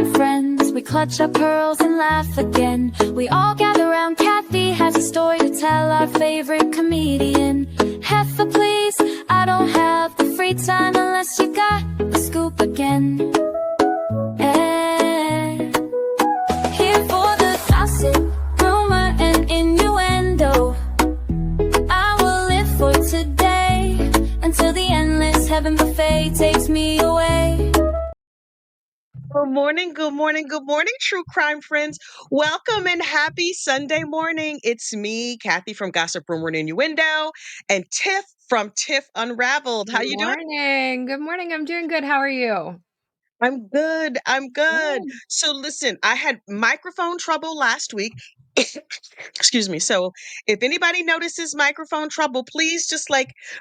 crime friends, we clutch our pearls and laugh again. We all gather round, Kathy has a story to tell, our favorite comedian. Heffa, please, I don't have the free time unless you got the scoop again. Here for the gossip, rumor, and innuendo. I will live for today until the endless heaven buffet takes me away. Good morning, true crime friends. Welcome and happy Sunday morning. It's me, Kathy from Gossip Rumor and Innuendo, and Tiff from Tiff Unraveled. How you doing? Good morning. I'm doing good. How are you? I'm good. I'm good. Good. So listen, I had microphone trouble last week. Excuse me. So if anybody notices microphone trouble, please just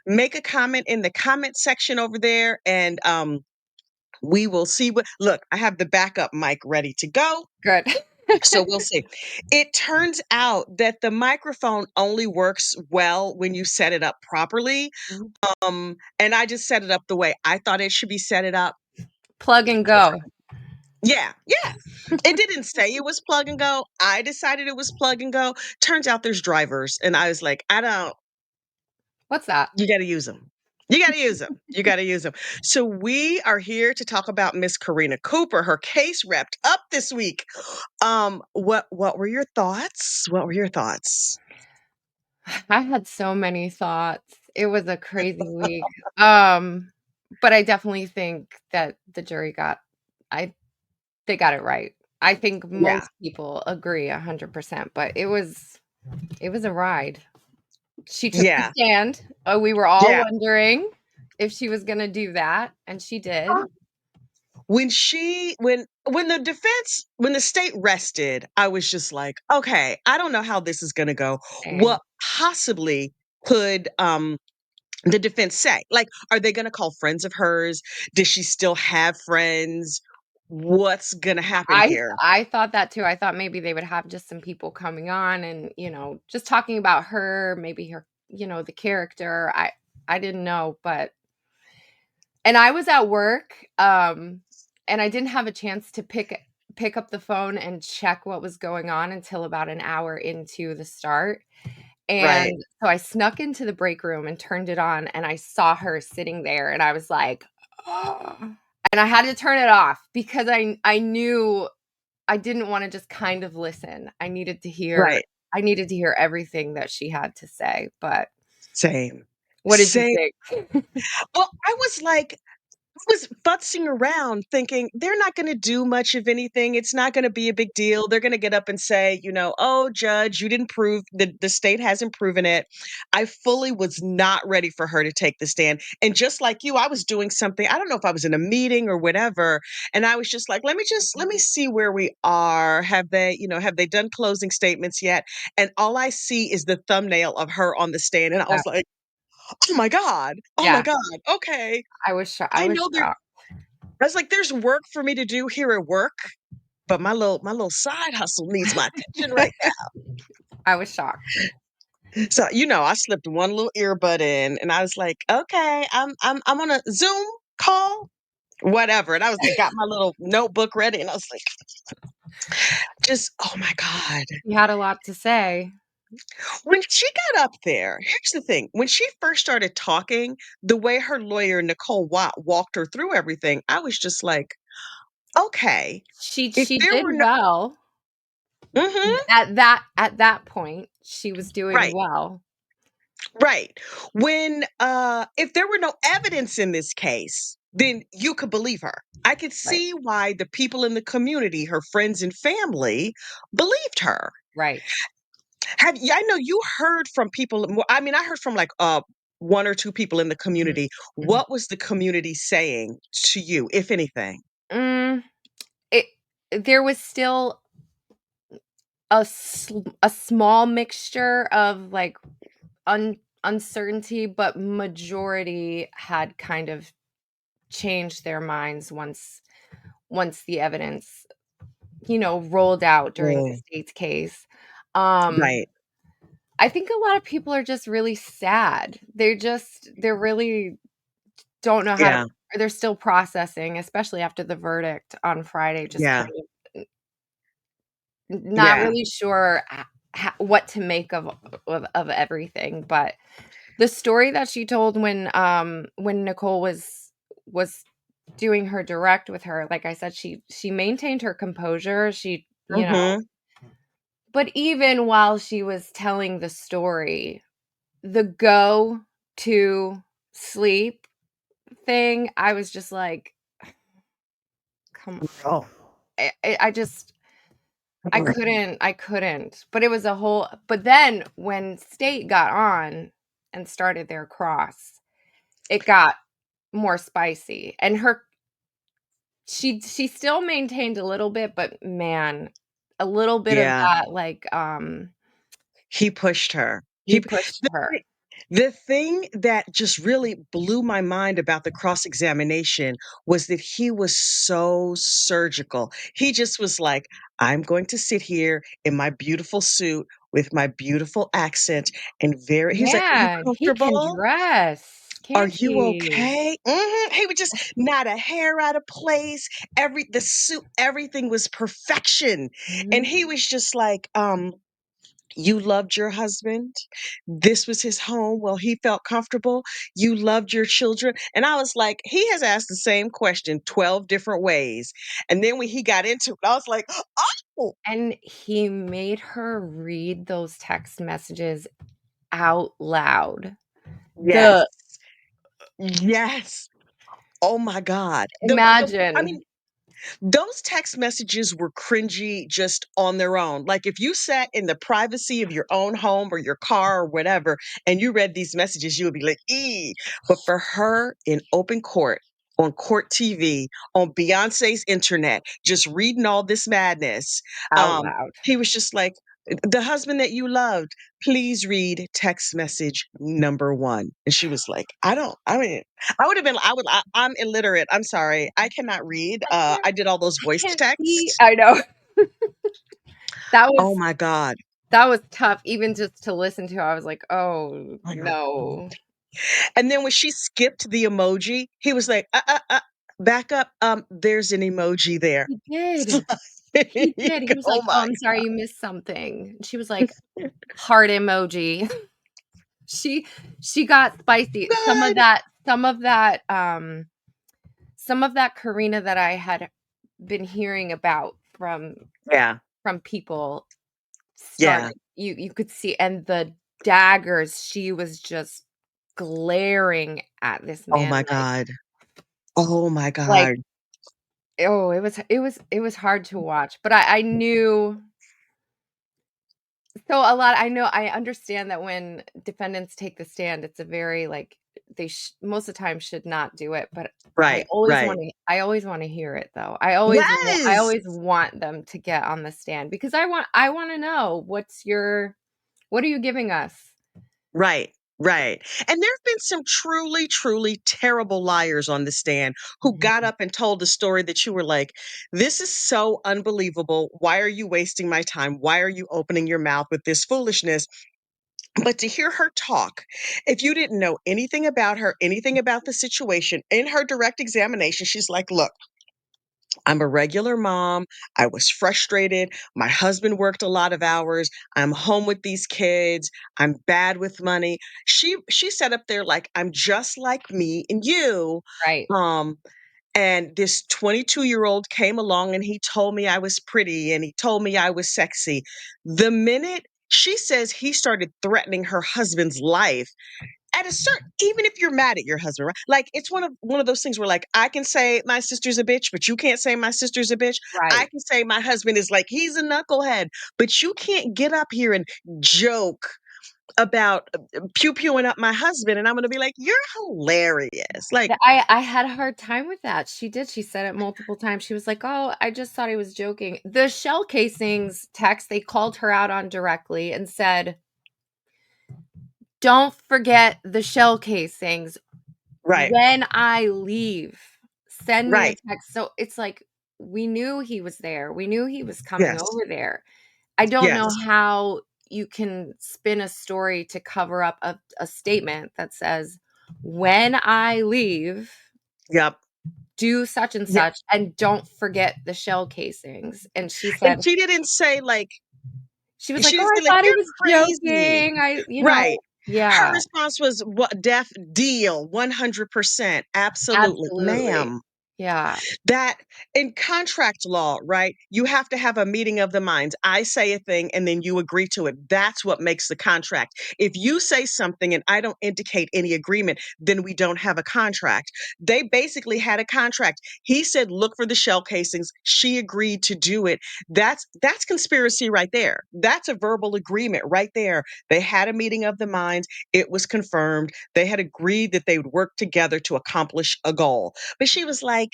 make a comment in the comment section over there, and we will see what. Look, I have the backup mic ready to go. Good. So we'll see. It turns out that the microphone only works well when you set it up properly. Mhm. And I just set it up the way I thought it should be set it up. Plug and go. Yeah, yeah. It didn't say it was plug and go. I decided it was plug and go. Turns out there's drivers. And I was like, I don't, What's that? you got to use them. You got to use them. You got to use them. So we are here to talk about Miss Karina Cooper. Her case wrapped up this week. What were your thoughts? What were your thoughts? I had so many thoughts. It was a crazy week. Um, but I definitely think that the jury I they got it right. I think Yeah. most people agree 100%, but it was a ride. She took the Yeah. stand. We were all Yeah. wondering if she was going to do that, and she did. When the state rested, I was just like, okay, I don't know how this is gonna go. Same. What possibly could the defense say? Like, are they gonna call friends of hers? Does she still have friends? What's gonna happen I here? I thought that too. I thought maybe they would have just some people coming on and, just talking about her, maybe her, the character. I didn't know, but and I was at work, and I didn't have a chance to pick up the phone and check what was going on until about an hour into the start. Right. And so I snuck into the break room and turned it on, and I saw her sitting there, and I was like, "Oh." And I had to turn it off because I knew I didn't wanna just kind of listen. Right. I needed to hear everything that she had to say, but Same. what did you Same. think? Well, I was futzing around thinking they're not going to do much of anything. It's not going to be a big deal. They're going to get up and say, oh, judge, you didn't prove the state hasn't proven it. I fully was not ready for her to take the stand. And just like you, I was doing something. I don't know if I was in a meeting or whatever. And I was just like, let me see where we are. Have they done closing statements yet? And all I see is the thumbnail of her on the stand. And I Yeah, was like, oh my God. Oh my yeah, God. Okay. I I was know there shocked. I was like, there's work for me to do here at work, but my little side hustle needs my attention right I was shocked. now. So, I slipped one little earbud in and I was like, okay, I'm on a Zoom call, whatever. And I was like, got my little notebook ready and I was like, just oh my God. She had a lot to say. When she got up there, here's the thing. When she first started talking, the way her lawyer, Nicole Watt, walked her through everything, I was just like, okay, if She there did were no well. Mhm, At that point, she was doing right. well. Right. When if there were no evidence in this case, then you could believe her. I could Right, see why the people in the community, her friends and family, believed her. right. I know you heard from people. I mean, I heard from one or two people in the Mhm, community. mhm. What was the community saying to you, if anything? Mm, it there was still a small mixture of, like, uncertainty, but majority had kind of changed their minds once the evidence, rolled out during the Mm, state's case. Um, right. I think a lot of people are just really sad. They're really don't know how to Yeah. or they're still processing, especially after the verdict on Friday, just Yeah. kind of not Yeah. really sure what to make of everything, but the story that she told when Nicole was doing her direct with her, like I said, she maintained her composure, she you know, Mhm. but even while she was telling the story, the go to sleep thing, I was just like, "Come Oh. I just I couldn't, but it was a whole but then when State got on and started their cross, it got more spicy, and her she still maintained a little bit, but man, a little bit of Yeah. that, He pushed her. he pushed her. Thi the thing that just really blew my mind about the cross-examination was that he was so surgical. He just was like, "I'm going to sit here in my beautiful suit with my beautiful accent and very" he's like, "Are you Yeah, he can comfortable? dress, Are can't you he? okay?" Mhm, he would just not a hair out of place, the suit, everything was perfection, and Mhm. he was just like, you loved your husband. This was his home. Well, he felt comfortable. You loved your children. And I was like, he has asked the same question 12 different ways. And then when he got into it, I was like, oh, And he made her read those text messages out loud. yes, The yes. Oh my God. I imagine. mean, those text messages were cringy just on their own. Like if you sat in the privacy of your own home or your car or whatever, and you read these messages, you would be like, "ee." But for her in open court, on court TV, on Beyonce's internet, just reading all this madness, Out um, loud. he was just like, the husband that you loved, please read text message number one. And she was like, I mean, I would have been I'm illiterate. I'm sorry. I cannot read. I can't I did all those I voice can't see texts. I know. That Oh was my God. that was tough even just to listen to. I was like, "Oh, I know. no." And then when she skipped the emoji, he was like, back up. There's an emoji there. He did. He did. He was Oh like, "Oh, my I'm sorry, you missed something." And she was like, "Heart emoji." She she got spicy. God. Some of that Karina that I had been hearing about Yeah. from people Yeah. started you could see and the daggers she was just glaring at this Oh man my God. Oh my like God. oh it was hard to watch but I knew so a lot I understand that when defendants take the stand it's a very like most of the time should not do it but Right. Right. I always want to hear it though I Yes. always want them to get on the stand because I want to know what are you giving us. Right, right. And there have been some truly, truly terrible liars on the stand who got Mhm. up and told a story that you were like, this is so unbelievable. Why are you wasting my time? Why are you opening your mouth with this foolishness? But to hear her talk, if you didn't know anything about her, anything about the situation, in her direct examination, she's like, look, I'm a regular mom. I was frustrated. My husband worked a lot of hours. I'm home with these kids. I'm bad with money. She sat up there like I'm just like me and you. Right. Um and this 22-year-old came along and he told me I was pretty and he told me I was sexy. The minute she says he started threatening her husband's life, at a certain even if you're mad at your husband, right? Like it's one of those things where like I can say my sister's a bitch, but you can't say my sister's a bitch. I Right. can say my husband is like he's a knucklehead, but you can't get up here and joke about pew pewing up my husband, and I'm gonna be like, you're hilarious. Like, I had a hard time with that. She did. She said it multiple times. She was like, "Oh, I just thought he was joking." The shell casings text, they called her out on directly and said, "Don't forget the shell casings. right, When I leave, send me a right, text." So it's like we knew he was there. We knew he was coming yes, over there. I don't know yes, how you can spin a story to cover up a statement that says when I leave, Yep. do such and Yeah. such, and don't forget the shell casings. And she And said, she didn't say like she was like, she "Oh, didn't say I like, thought he "You're was crazy." joking." Right. Her Yeah, response was, "What def deal, 100%. Absolutely, absolutely. ma'am." Yeah, That in contract law, right? You have to have a meeting of the minds. I say a thing and then you agree to it. That's what makes the contract. If you say something and I don't indicate any agreement, then we don't have a contract. They basically had a contract. He said, "Look for the shell casings." She agreed to do it. That's conspiracy right there. That's a verbal agreement right there. They had a meeting of the minds. It was confirmed. They had agreed that they would work together to accomplish a goal. But she was like,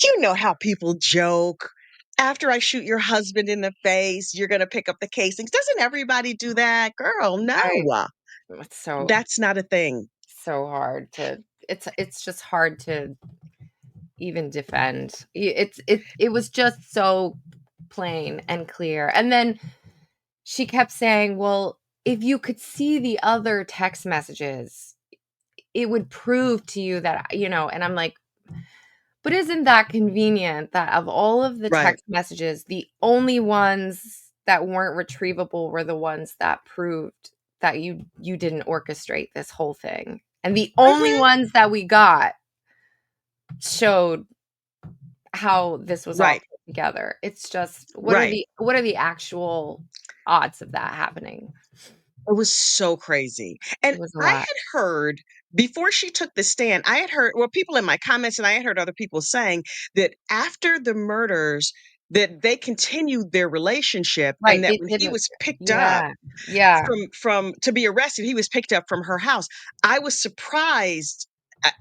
"You know how people joke. After I shoot your husband in the face, you're gonna pick up the casings." Doesn't everybody do that? Girl, I no. it's so That's not a thing. so hard to it's just hard to even defend. It was just so plain and clear. And then she kept saying, "Well, if you could see the other text messages, it would prove to you that, and I'm like, "But isn't that convenient that of all of the Right. text messages, the only ones that weren't retrievable were the ones that proved that you didn't orchestrate this whole thing. And the only Mhm. ones that we got showed how this was all Right. put together." It's just Right. what are the actual odds of that happening? It was so crazy. And It was a I lot. had heard before she took the stand, I had heard, well, people in my comments, and I had heard other people saying that after the murders, that they continued their relationship, Right, and that they when he didn't. was picked up Yeah. Yeah. from to be arrested, he was picked up from her house. I was surprised.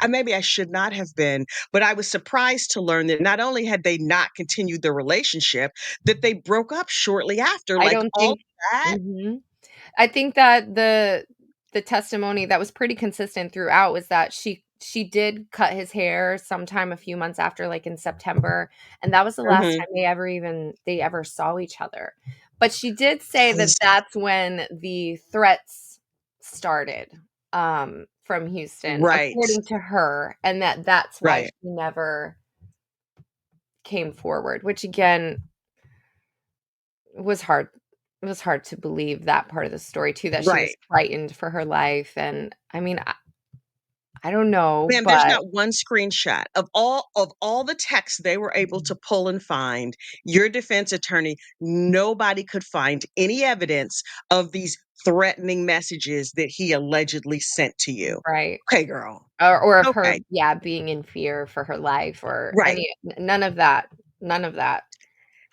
Maybe I should not have been, but I was surprised to learn that not only had they not continued their relationship, that they broke up shortly after. I Like don't all think that, Mhm. I think that the testimony that was pretty consistent throughout was that she did cut his hair sometime a few months after, like, in September, and that was the last hmm time they ever saw each other. But she did say that yes, that's when the threats started, from Houston, right, according to her, and that's why she right, never came forward, which again was hard. It was hard to believe that part of the story too, that she was right. frightened for her life, and I mean, I don't know, Ma'am, there's but not one screenshot of all the texts they were able to pull and find. Your defense attorney, nobody could find any evidence of these threatening messages that he allegedly sent to you. right. Okay, girl. Or of her, Okay. yeah, being in fear for her life or Right. any none of that, none of that.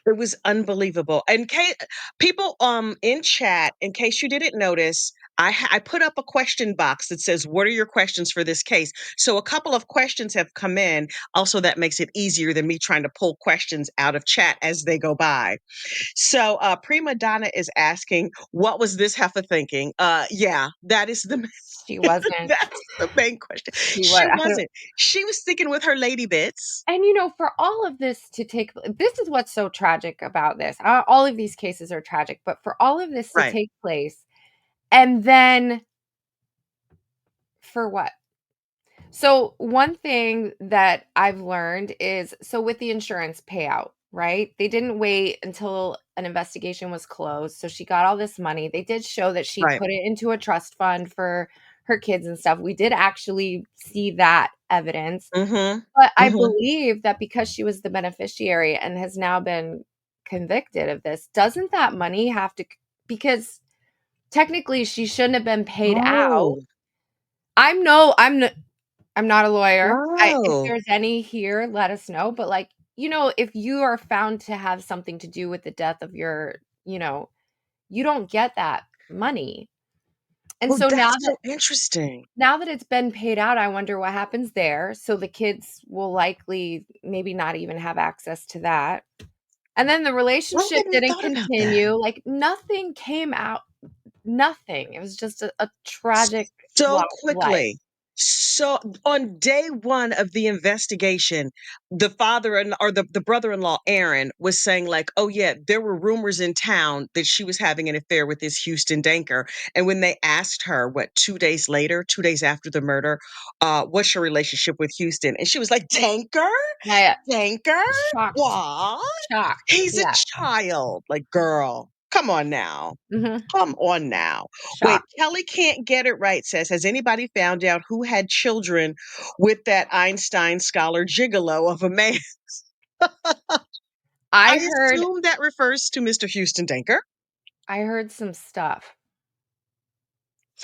It was unbelievable. And people in chat, in case you didn't notice, I put up a question box that says, "What are your questions for this case?" So a couple of questions have come in. Also, that makes it easier than me trying to pull questions out of chat as they go by. So Prima Donna is asking, "What was this heifer thinking?" Yeah, that is the She wasn't that's the main question. she She was I don't wasn't. She was sticking with her lady bits. and, for all of this to take this is what's so tragic about this. All of these cases are tragic, but for all of this to Right. take place, and then for what? So, one thing that I've learned is so with the insurance payout, right? They didn't wait until an investigation was closed. So she got all this money. They did show that she Right. put it into a trust fund for her kids and stuff. We did actually see that evidence. Mhm. But I Mhm. believe that because she was the beneficiary and has now been convicted of this, doesn't that money have to because technically she shouldn't have been paid out. Oh. I'm not a lawyer. If Oh. there's any here, let us know, but, like, if you are found to have something to do with the death of you don't get that money, and Well, so that's so interesting. now that it's been paid out, I wonder what happens there, so the kids will likely maybe not even have access to that, and then the I relationship hadn't didn't thought about that. continue, like, nothing came out nothing. It was just a tragic So loss of life. quickly. So on day one of the investigation, the father and or the brother-in-law Aaron was saying like, "Oh yeah, there were rumors in town that she was having an affair with this Houston Danker." And when they asked her, what 2 days later, 2 days after the murder, what's your relationship with Houston? And she was like, "Danker, I Danker, shocked, what? shocked. He's a Yeah. child." Like, girl, come on now. Mhm. Come on now. Wait, Shocked. Kelly can't get it right says, has anybody found out who had children with that Einstein scholar gigolo of a man? I I heard assume that refers to Mr. Houston Danker. I heard some stuff.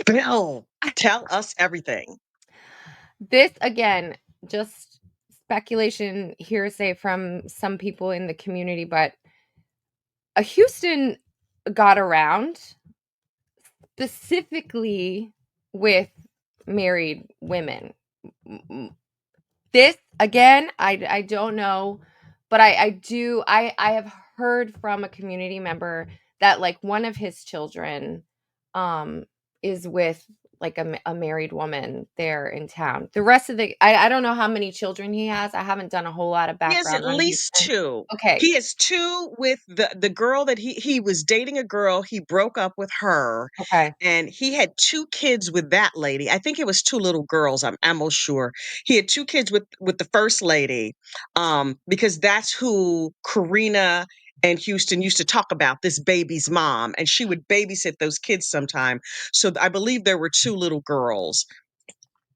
Bill, tell us everything. This again, just speculation, hearsay from some people in the community, but Houston got around specifically with married women. M- This again, I don't know, but I do I have heard from a community member that like one of his children um is with like a married woman there in town. The rest of the I don't know how many children he has. I haven't done a whole lot of He has at background on least Houston. 2. Okay. He has 2 with the girl that he was dating a girl, he broke up with her, Okay. and he had 2 kids with that lady. I think it was 2 little girls, I'm almost sure. He had 2 kids with the first lady, because that's who Karina and Houston used to talk about, this baby's mom, and she would babysit those kids sometime. So I believe there were 2 little girls,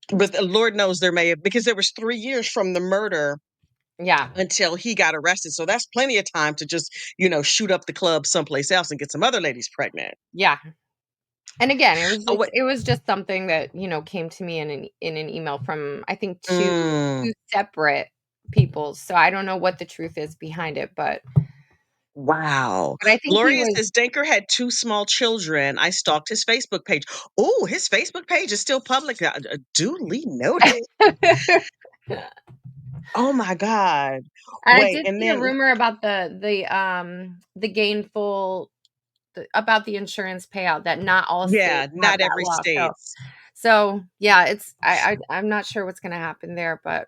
but Lord knows there may have, because there was 3 years from the murder Yeah. until he got arrested. So that's plenty of time to just, shoot up the club someplace else and get some other ladies pregnant. Yeah. And again, Oh, what? it was just something that, came to me in an email from I think Mm, two separate people. So I don't know what the truth is behind it, wow. but I think he Gloria was says Denker had 2 small children. I stalked his Facebook page. Oh, his Facebook page is still public. Duly noted. Oh my God. I Wait, did and see a then, rumor about the gainful about the insurance payout that not all yeah, states have not that every law. So state's. so yeah, it's I'm not sure what's gonna happen there, but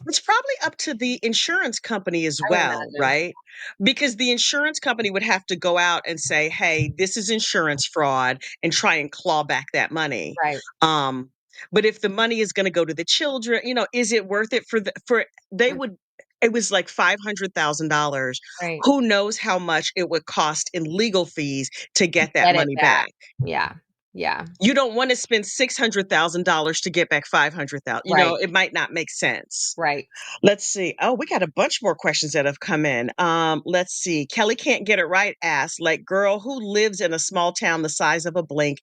It's probably up to the insurance company as I would well, imagine. right? Because the insurance company would have to go out and say, "Hey, this is insurance fraud," and try and claw back that money. Right. Um, but if the money is going to go to the children, is it worth it for they Mm, would it was like $500,000. right. Who knows how much it would cost in legal fees to get that Get it money back. back? Yeah. Yeah. You don't want to spend $600,000 to get back 500,000. Right. It might not make sense. Right. Let's see. Oh, we got a bunch more questions that have come in. Let's see. Kelly can't get it right. Asked, like, girl who lives in a small town the size of a blink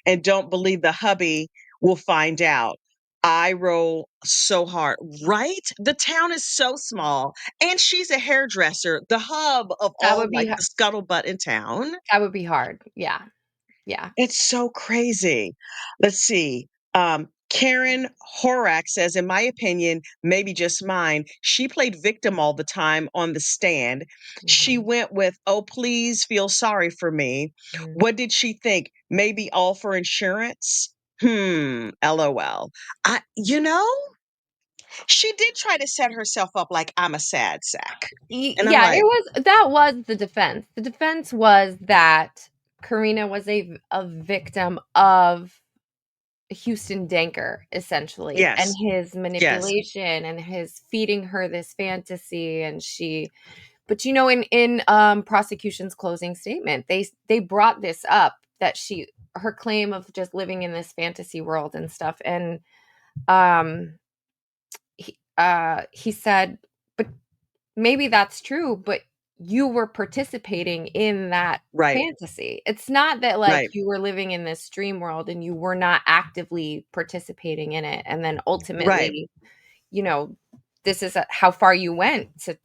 and don't believe the hubby will find out. I roll so hard, right? The town is so small, and she's a hairdresser, the hub of That all would be like the scuttlebutt in town. that would be hard. Yeah. Yeah. It's so crazy. Let's see. Karen Horak says, in my opinion, maybe just mine, she played victim all the time on the stand. She Mhm. went with, oh, please feel sorry for me. Mhm. What did she think? Maybe all for insurance? LOL. She did try to set herself up like I'm a sad sack. And I'm Yeah, it like, was that was the defense. The defense was that Karina was a victim of Houston Danker, essentially, and yes, his yes, manipulation and his feeding her this fantasy, and she but, in, prosecution's closing statement, they brought this up that her claim of just living in this fantasy world and stuff, and, um, he said, "But maybe that's true, but you were participating in that right, fantasy. It's not that, like, right, you were living in this dream world and you were not actively participating in it, and then right. ultimately, you know, this is, how far you went to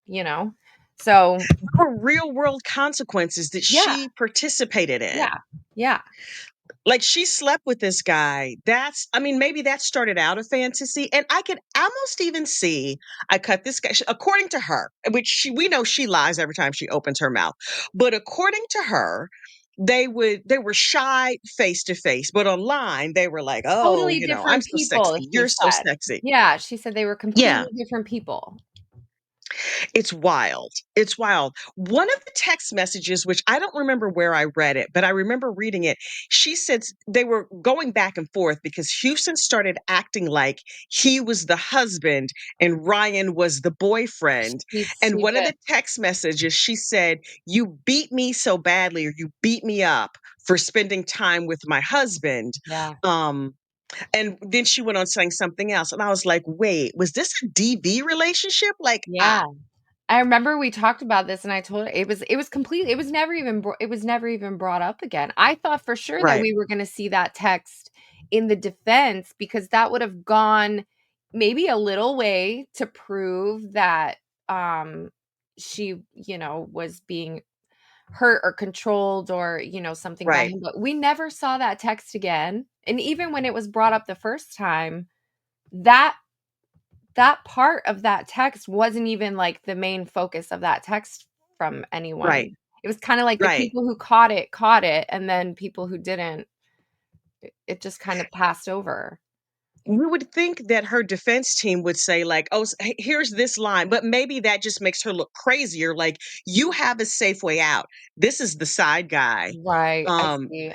you know? So, Were real world consequences that yeah, she participated in. yeah, yeah, Like she slept with this guy. I mean, maybe that started out a fantasy. And I could almost even see I cut this guy, according to her, which we know she lies every time she opens her mouth. But according to her, they were shy face to face, but online they were like, "Oh, Totally I'm different so people, sexy. she You're so said. sexy." Yeah, she said they were Yeah. completely different people. It's wild. It's wild. One of the text messages, which I don't remember where I read it, but I remember reading it. She said they were going back and forth because Houston started acting like he was the husband and Ryan was the boyfriend. And She one of did. the text messages, she said, "You beat me so badly, or you beat me up for spending time with my husband." Yeah. Um, and then she went on saying something else. And I was like, wait, was this a DV relationship? Like, Yeah. I remember we talked about this and I told her it was complete it was never even it was never even brought up again. I thought for sure that right. we were gonna see that text in the defense because that would have gone maybe a little way to prove that, she, was being hurt or controlled or, something by Right, him, but we never saw that text again, and even when it was brought up the first time, that that part of that text wasn't even, like, the main focus of that text from right, anyone. It was kinda like the right. people who caught it, and then people who didn't, it just kind of passed over. You would think that her defense team would say, like, "Oh, here's this line," but maybe that just makes her look crazier. Like, you have a safe way out. This is the side guy. Right,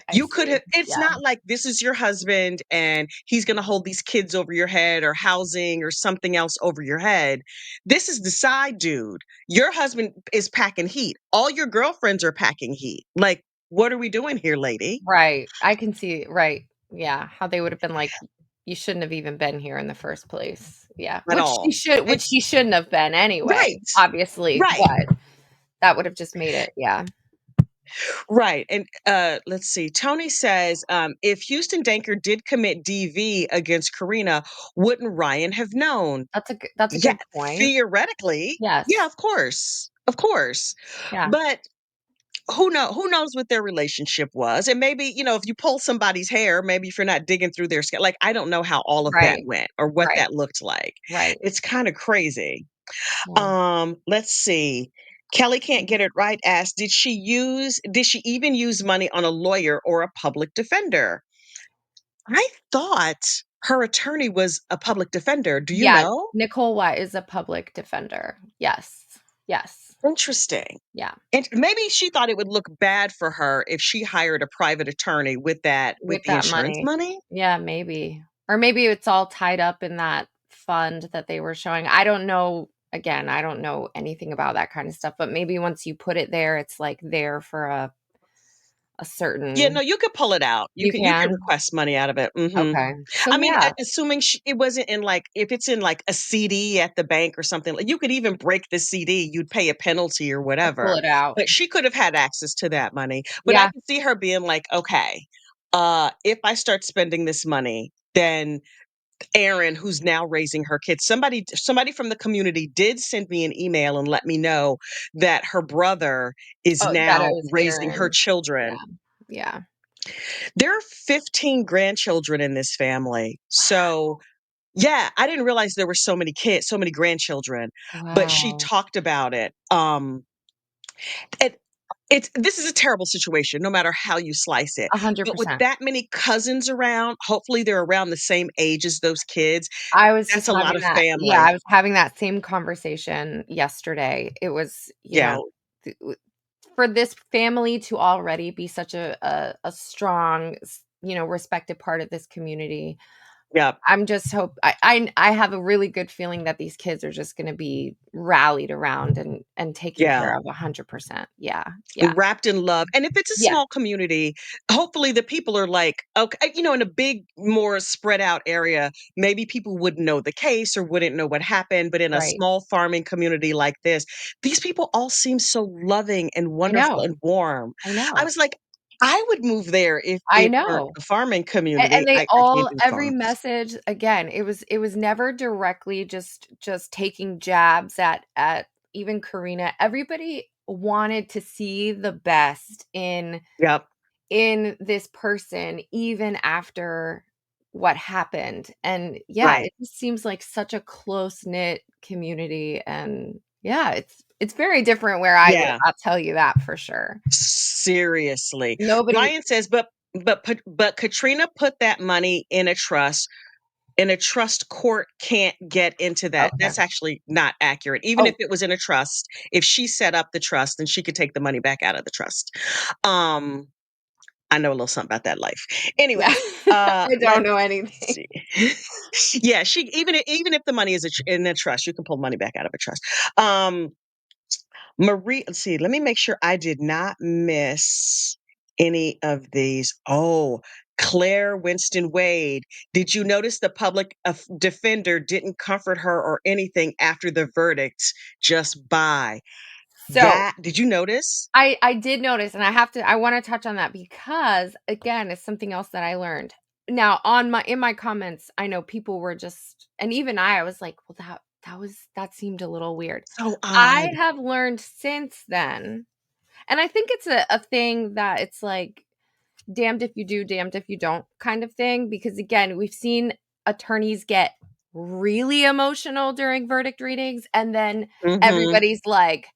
I You could see, have. It's yeah, not like this is your husband and he's going to hold these kids over your head or housing or something else over your head. This is the side dude. Your husband is packing heat. All your girlfriends are packing heat. Like, what are we doing here, lady? right, I can see right, yeah, how they would have been like, "You shouldn't have even been here in the first place." Yeah, At all. And which she shouldn't have been anyway, right, obviously, right. but that would have just made it yeah. Right. And let's see. Tony says if Houston Danker did commit DV against Karina, wouldn't Ryan have known? That's a Yeah, good point. theoretically. Yeah, Yes, of course. Of course. yeah, But who knows what their relationship was? And maybe, if you pull somebody's hair, maybe if you're not digging through their skin, like I don't know how all of that right, went or what right, that looked like. right, It's kind of crazy. yeah. Let's see. Kelly can't get it right asked, did she even use money on a lawyer or a public defender? I thought her attorney was a public defender. Do you Yeah, know? Nicole White is a public defender. Yes. Yes. Interesting. Yeah. And maybe she thought it would look bad for her if she hired a private attorney with With the that insurance money. money. Yeah, maybe. Or maybe it's all tied up in that fund that they were showing. I don't know. Again, I don't know anything about that kind of stuff, but maybe once you put it there, it's like there for a Yeah, no, certain you could pull it out. you You could can? request money out of it. Mhm. Okay. So I mean, yeah, assuming it wasn't in like if it's in like a CD at the bank or something, like you could even break the CD, you'd pay a penalty or to pull whatever. it out. But she could have had access to that money. But I Yeah, can see her being like, okay, if I start spending this money, then Aaron, who's now raising her kids, somebody from the community did send me an email and let me know that her brother is oh, that it now was raising her Aaron. children. Yeah. Yeah. There are 15 grandchildren in this family. So, yeah, I didn't realize there were so many kids, so many grandchildren, but she Wow. talked about it. It this is a terrible situation no matter how you slice it. But with 100%. that many cousins around, hopefully they're around the same age as those kids. I was That's just a lot having of that yeah, family. I was having that same conversation yesterday. It was, Yeah. th w for this family to already be such a strong, respected part of this community, Yeah. I'm just I have a really good feeling that these kids are just gonna be rallied around and taken Yeah. care of 100%. Yeah, yeah, Wrapped in love. And if it's a yeah, small community, hopefully the people are like, okay, in a big, more spread out area, maybe people wouldn't know the case or wouldn't know what happened. But in a right. small farming community like this, these people all seem so loving and I wonderful know, and warm. I I know, was like, I would move there if I it weren't know. a farming And community. they I gave all them every thoughts. message again, it was never directly just taking jabs at even Karina. Everybody wanted to see the best Yep. in this person even after what happened. And yeah, Right. it just seems like such a close-knit community and yeah, it's very different where I live. Yeah. I'll tell you that for sure. Seriously. Nobody Ryan says, but Katrina put that money in a trust. In a trust, court can't get into that. Okay. That's actually not accurate. Even if Oh, it was in a trust, if she set up the trust, then she could take the money back out of the trust. Um, I know a little something about that life. yeah. Anyway, I don't let's know anything. see. Yeah, she even if the money is in a trust, you can pull money back out of a trust. Marie, let's see. Let me make sure I did not miss any of these. Oh, Claire Winston Wade. Did you notice the public defender didn't comfort her or anything after the verdict? Just by So that. Did you notice? I did notice, and I wanna touch on that because, again, it's something else that I learned. Now, on my in my comments, I know people were just and even I was like, "Well, that seemed a little weird." So I odd. have learned since then, and I think it's a thing that it's like, damned if you do, damned if you don't kind of thing, because, again, we've seen attorneys get really emotional during verdict readings, and then Mm-hmm. everybody's like,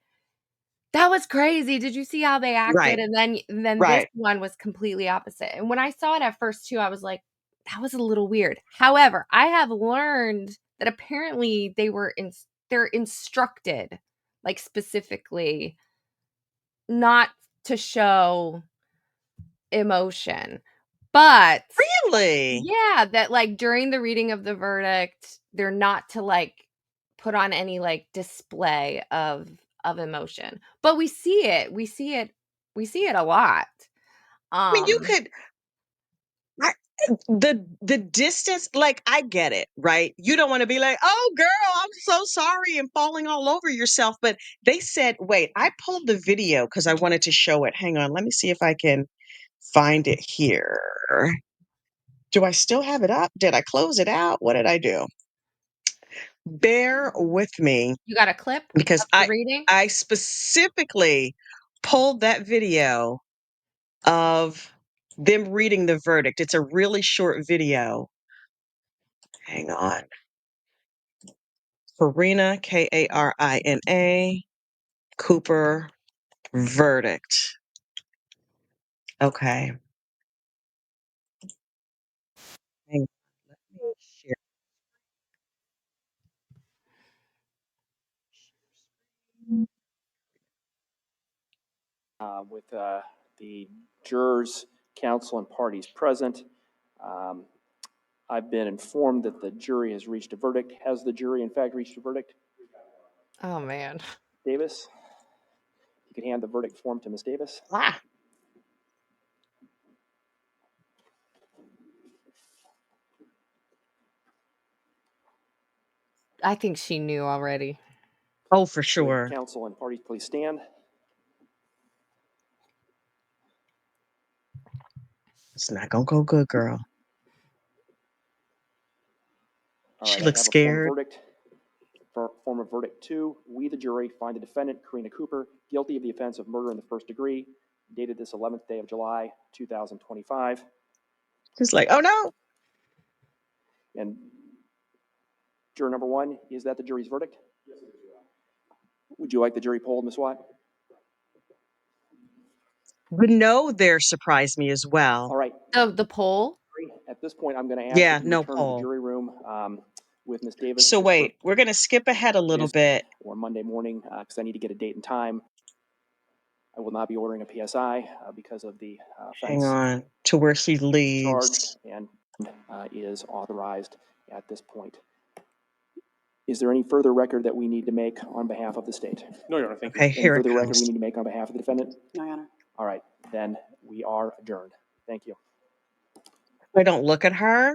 that was crazy. Did you see how they acted? Right. And then this Right. one was completely opposite. And when I saw it at first too, I was like, that was a little weird. However, I have learned that apparently they're instructed, like, specifically not to show emotion. But Really? yeah, that, like, during the reading of the verdict, they're not to, like, put on any, like, display of emotion. But we see it a lot. I mean, you Um, could. I the distance, like, I get it, right? You don't wanna be like, "Oh, girl, I'm so sorry," and falling all over yourself, but they said wait, I pulled the video because I wanted to show it. Hang on, let me see if I can find it here. Do I still have it up? Did I close it out? What did I do? Bear with me you got a clip because of the reading? I specifically pulled that video of them reading the verdict. It's a really short video. Hang on. Karina, Karina, Cooper, verdict. Okay. Hang on. Let me share. With the jurors, counsel, and parties present. Um, I've been informed that the jury has reached a verdict. Has the jury, in fact, reached a verdict? Oh, man. Davis, you can hand the verdict form to Ms. Davis. Ah, I think she knew already. oh, for Would sure. counsel and parties please stand? It's not gonna go good, girl. All She right, I looks have a form of scared. verdict. Form of verdict 2, we, the jury, find the defendant, Karina Cooper, guilty of the offense of murder in the first degree, dated this 11th day of July, 2025. She's like, oh no. And juror number 1, is that the jury's verdict? Would you like the jury polled, Ms. Watt? The no there surprised me as well. All right. The poll? At this point, I'm going to ask Yeah, that you no return to the poll. jury room with Ms. Davis So for further wait, we're gonna skip ahead a little bit. or Monday morning because I need to get a date and time. I will not be ordering a PSI because of the Hang offense on to where she charged leaves. and is authorized at this point. Is there any further record that we need to make on behalf of the state? No, Your Honor, thank you. Okay, Any here it further record we comes. need to make on behalf of the defendant? No, Your Honor. All right, then we are adjourned. Thank you. They don't look at her.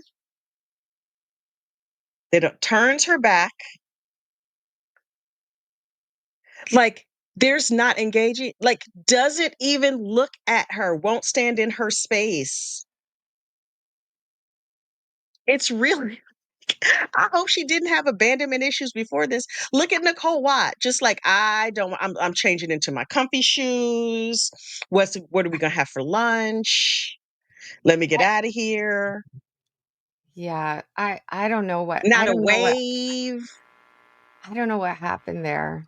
They don't turns her back. Like, there's not engaging. Like, doesn't even look at her. Won't stand in her space. It's really. I hope she didn't have abandonment issues before this. Look at Nicole Watt. Just like I don't. I'm changing into my comfy shoes. What are we gonna have for lunch? Let me get out of here. Yeah, I don't know what I Not a don't know what wave. I don't know what happened there.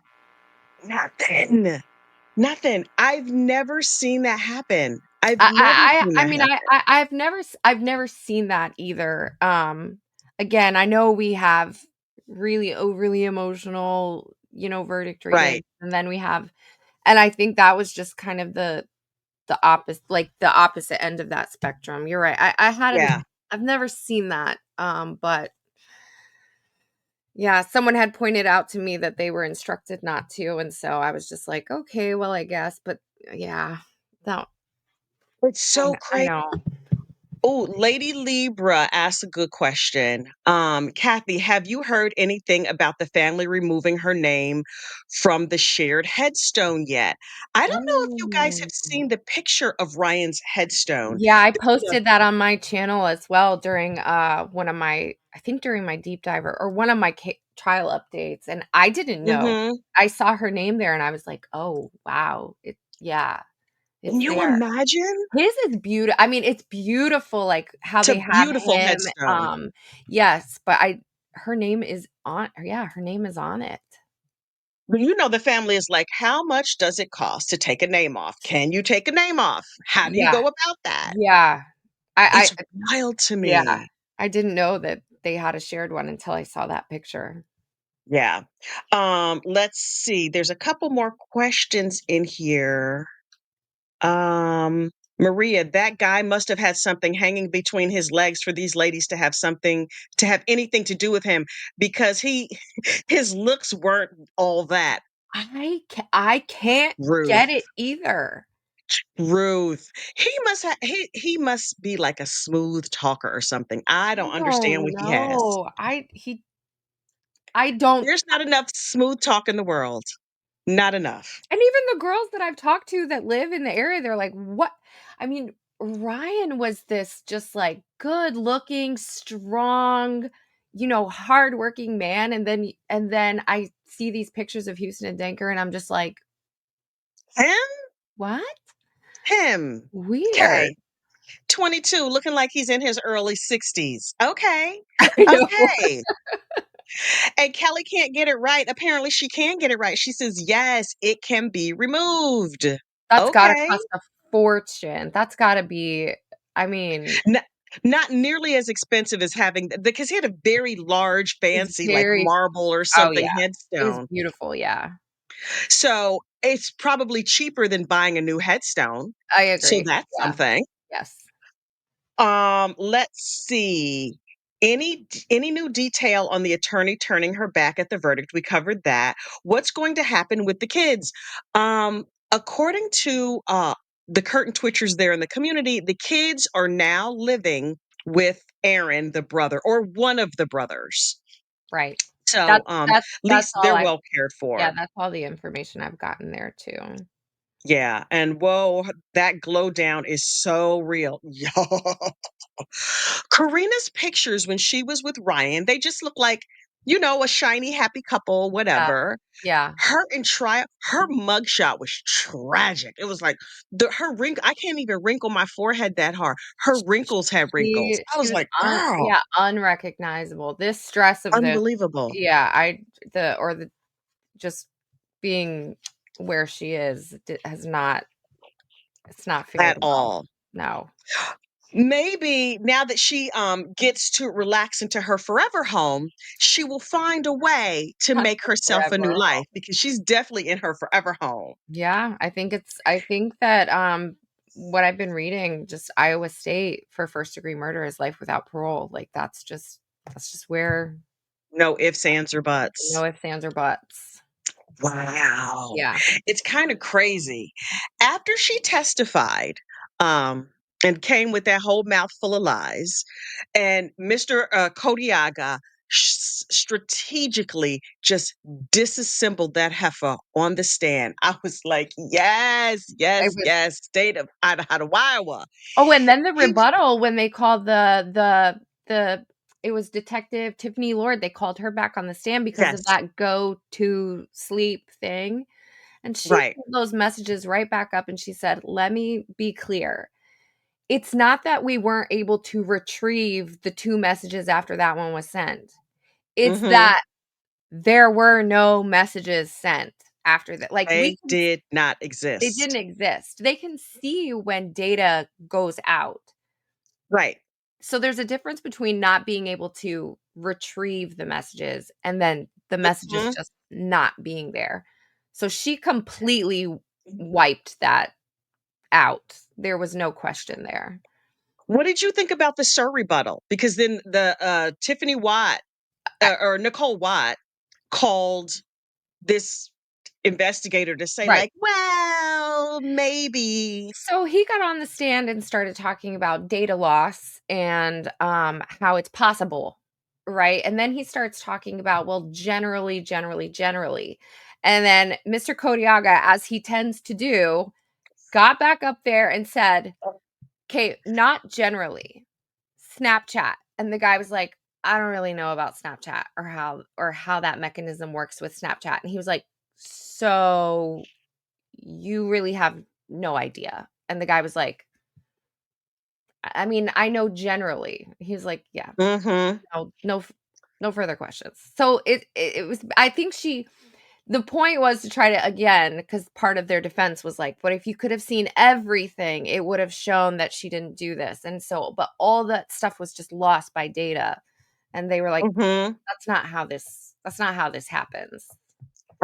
Nothing. Nothing. I've never seen that happen. I've never seen I that mean, happen. I've never seen that either. Again, I know we have really overly emotional, verdict Right. readings, and then we have, and I think that was just kind of the opposite end of that spectrum. You're right. Yeah. I've never seen that. But yeah, someone had pointed out to me that they were instructed not to, and so I was just like, okay, well, I guess. But yeah, that It's so I crazy. know. Oh, Lady Libra asked a good question. Kathy, have you heard anything about the family removing her name from the shared headstone yet? I don't know if you guys have Oh. seen the picture of Ryan's headstone. Yeah, I This is a posted that on my channel as well during one of my I think during my deep diver or one of my trial updates, and I didn't know. Mhm. I saw her name there and I was like, "Oh, wow. Can It's you there." imagine? His is beautiful. I mean, it's beautiful like how It's a they have beautiful him headstone. yes, but I her name is on yeah, her name is on it. But the family is like, how much does it cost to take a name off? Can you take a name off? How do you Yeah. go about that? Yeah. It's I wild to yeah. me. I didn't know that they had a shared one until I saw that picture. Yeah. Let's see. There's a couple more questions in here. Maria, that guy must have had something hanging between his legs for these ladies to have something to have anything to do with him because his looks weren't all that. I can't Ruth. get it either. Ruth. He must be like a smooth talker or something. I don't I understand don't what he has. know. I don't There's not enough smooth talk in the world. Not enough. and even the girls that I've talked to that live in the area, they're like, "What?" I mean, Ryan was this just like good-looking, strong, hardworking man, and then I see these pictures of Houston and Denker, and I'm just like, Him? "What? Him. Weird." Okay. 22, looking like he's in his early 60s. Okay. I know. Okay. And Kelly can't get it right. Apparently, she can get it right. She says, yes, it can be removed. That's gotta Okay. cost a fortune. That's gotta be I mean, N- Not nearly as expensive as having, because he had a very large, it's fancy, like very marble or oh, yeah. something It was headstone. beautiful, yeah. So it's probably cheaper than buying a new headstone. I So agree. that's Yeah. something. Yes. Let's see. Any new detail on the attorney turning her back at the verdict? We covered that. What's going to happen with the kids? According to the curtain twitchers there in the community, the kids are now living with Aaron, the brother, or one of the brothers. Right. So at That's least all they're I've well cared yeah, for. that's all the information I've gotten there too. Yeah, and whoa, that glow down is so real. Karina's pictures when she was with Ryan, they just look like, a shiny, happy couple, Yeah. whatever. Yeah. Her mugshot was tragic. It was like her wrinkle. I can't even wrinkle my forehead that hard. Her wrinkles had wrinkles. I She was was like, girl, unrecognizable. This stress of this unbelievable yeah, I the or the just being where she is has not it's not fared at well. all. No. Maybe now that she gets to relax into her forever home, she will find a way to Not make the herself a new forever life because she's definitely in her forever home. Yeah, I think that, what I've been reading, just Iowa State for first degree murder is life without parole, like, that's just where No ifs, ands, or buts. no ifs, ands, or buts. Wow. Yeah, It's kinda crazy. After she testified, um, and came with that whole mouthful of lies, and Mr. Kodiaga strategically just disassembled that heifer on the stand. I was like, "Yes, it yes, was yes, state of Idaho, Iowa." oh, and then the He rebuttal when they called the it was Detective Tiffany Lord, they called her back on the stand because of Yes, that go to sleep thing, and she right. pulled those messages right back up, and she said, "Let me be clear. It's not that we weren't able to retrieve the 2 messages after that one was sent. It's Mhm. that there were no messages sent." after that. Like They did not exist. they didn't exist. They can see when data goes out. Right. So there's a difference between not being able to retrieve the messages and then the messages Mhm. just not being there. So she completely wiped that out. There was no question there. What did you think about the Sir rebuttal? Because then the Tiffany Watt I or Nicole Watt called this investigator to say Right. like, well, maybe. So he got on the stand and started talking about data loss and how it's possible, right? And then he starts talking about, well, generally. And then Mr. Kodiaga, as he tends to do, got back up there and said, okay, not generally, Snapchat. And the guy was like, I don't really know about Snapchat or how that mechanism works with Snapchat. And he was like, so you really have no idea. And the guy was like, I mean, I know generally. He was like, yeah, Mhm. no further questions. So it was, I think the point was to try to, again, because part of their defense was like, but if you could have seen everything, it would have shown that she didn't do this. And so, but all that stuff was just lost by data. And they were like, Mhm. that's not how this happens.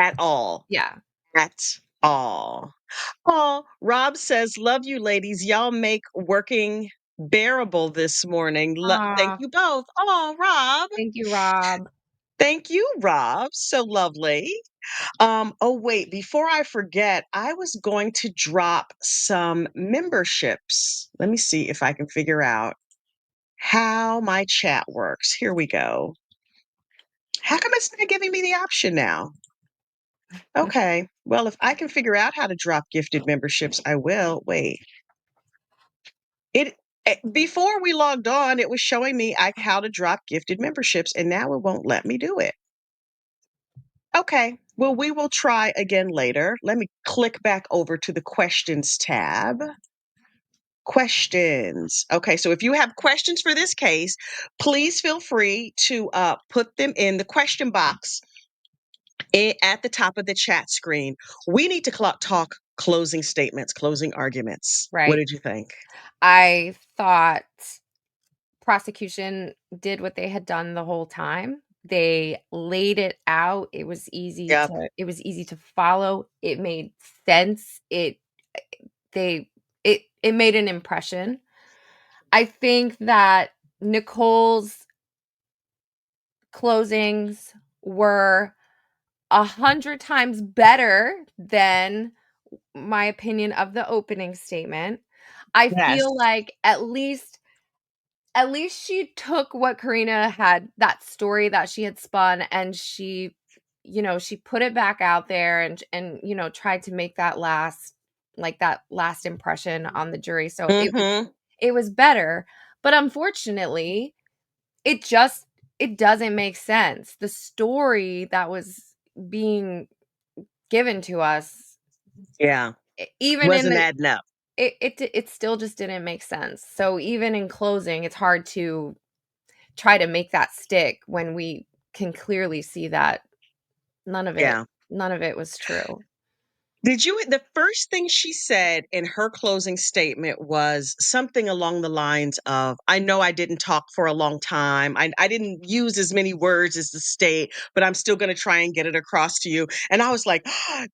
At all. Yeah. At all. Oh, Rob says, love you ladies. Y'all make working bearable this morning. Thank Aw, you both. Oh, Rob. thank you, Rob. Thank you, Rob. So lovely. Oh wait, before I forget, I was going to drop some memberships. Let me see if I can figure out how my chat works. Here we go. How come it's not giving me the option now? Okay. Well, if I can figure out how to drop gifted memberships, I will. Wait. It before we logged on, it was showing me how to drop gifted memberships, and now it won't let me do it. Okay. Well, we will try again later. Let me click back over to the questions tab. Questions. Okay, so if you have questions for this case, please feel free to put them in the question box at the top of the chat screen. We need to talk closing statements, closing arguments. What Right. did you think? I thought prosecution did what they had done the whole time. They laid it out. Yep. It was easy to follow. It made sense. They it made an impression. I think that Nicole's closings were 100 times better than my opinion of the opening statement. I Yes. feel like at least she took what Karina had, that story that she had spun, and she put it back out there and tried to make that last impression on the jury. So Mm-hmm. it was better, but unfortunately, it doesn't make sense. The story that was being given to us, Yeah. even in Wasn't the adding up. it still just didn't make sense. So even in closing, it's hard to try to make that stick when we can clearly see that none of it Yeah. none of it was true. The first thing she said in her closing statement was something along the lines of, I know I didn't talk for a long time. I didn't use as many words as the state, but I'm still going to try and get it across to you. And I was like,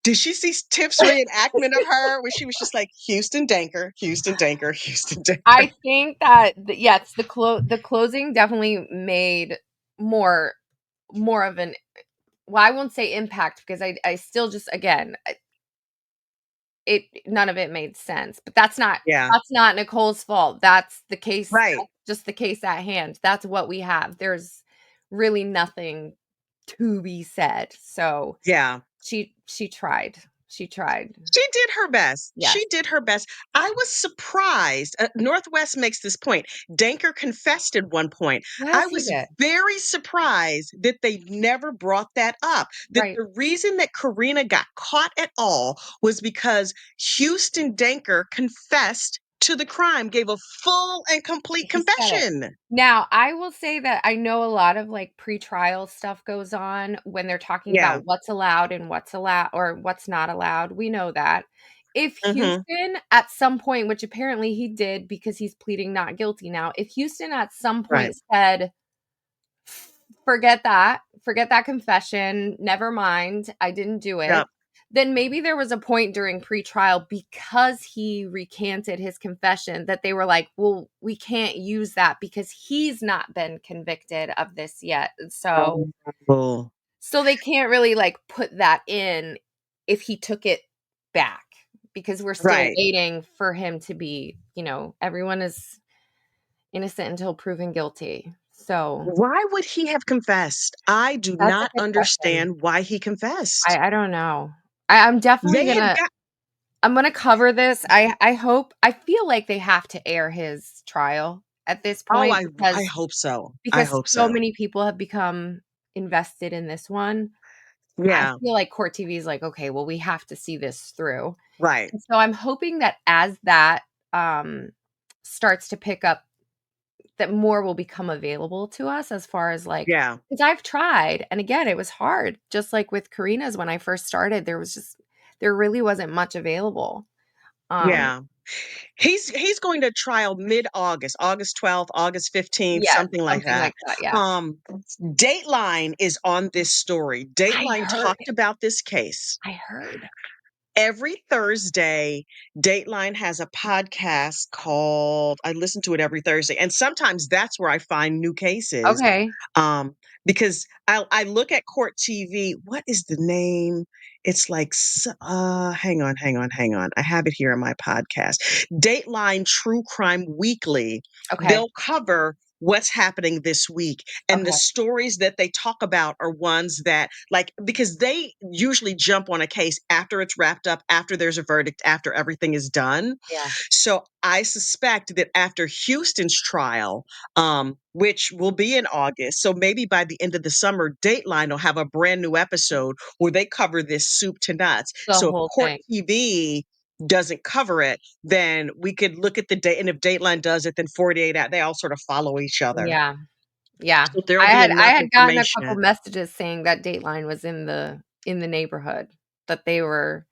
did she see Tiff's reenactment of her where she was just like, Houston Danker, Houston Danker, Houston Danker? I think that yes, the closing definitely made more more of an, well, I won't say impact because I still just, again, it none of it made sense. But Yeah. that's not Nicole's fault. That's the case, Right. that's just the case at hand. That's what we have. There's really nothing to be said. So Yeah. she tried. She tried. She did her best. Yes. She did her best. I was surprised. Northwest makes this point. Danker confessed at one point. I Yes, he was did. very surprised that they never brought that up. That Right. the reason that Karina got caught at all was because Houston Danker confessed to the crime, gave a full and complete He said it. confession. Now, I will say that I know a lot of, like, pretrial stuff goes on when they're talking Yeah. about what's allowed and what's allowed or what's not allowed. We know that. If Mhm. Houston at some point, which apparently he did because he's pleading not guilty now, if Houston at some Right. point said, forget that confession, never mind, I didn't do it," Yep. then maybe there was a point during pretrial because he recanted his confession that they were like, "Well, we can't use that because he's not been convicted of this yet." Oh. So they can't really, like, put that in if he took it back because we're still Right. waiting for him to be, everyone is innocent until proven guilty. So Why would he have confessed? I do that's a not good question. understand why he confessed. I don't know. I'm definitely They had gonna got I'm gonna cover this. I feel like they have to air his trial at this Oh, point I hope so. I because hope so so. many people have become invested in this one. I Yeah. feel like Court TV is like, "Okay, well, we have to see this through." Right. And so I'm hoping that as that, starts to pick up, that more will become available to us as far as, like, Yeah. because 'cause I've tried, and again, it was hard. Just like with Karina's when I first started, there really wasn't much available. Um, Yeah. He's going to trial mid-August, August 12th, August 15th, yeah, something like something that. like that, yeah. Um, Dateline is on this story. I Dateline heard. talked about this case. I heard. Every Thursday, Dateline has a podcast called I listen to it every Thursday, and sometimes that's where I find new cases, Okay, um, because I look at Court TV. What is the name? It's like hang on. I have it here in my podcast. Dateline True Crime Weekly. okay, They'll cover what's happening this week, and the okay, stories that they talk about are ones that like because they usually jump on a case after it's wrapped up, after there's a verdict, after everything is done. yeah. So I suspect that after Houston's trial, which will be in August, so maybe by the end of the summer, Dateline will have a brand new episode where they cover this soup to nuts. The So if whole Court thing. TV doesn't cover it, then we could look at the date, and if Dateline does it, then 48 out. They all sort of follow each other. Yeah, yeah. So there'll I be had I enough had gotten a couple information. messages saying that Dateline was in the neighborhood, that they were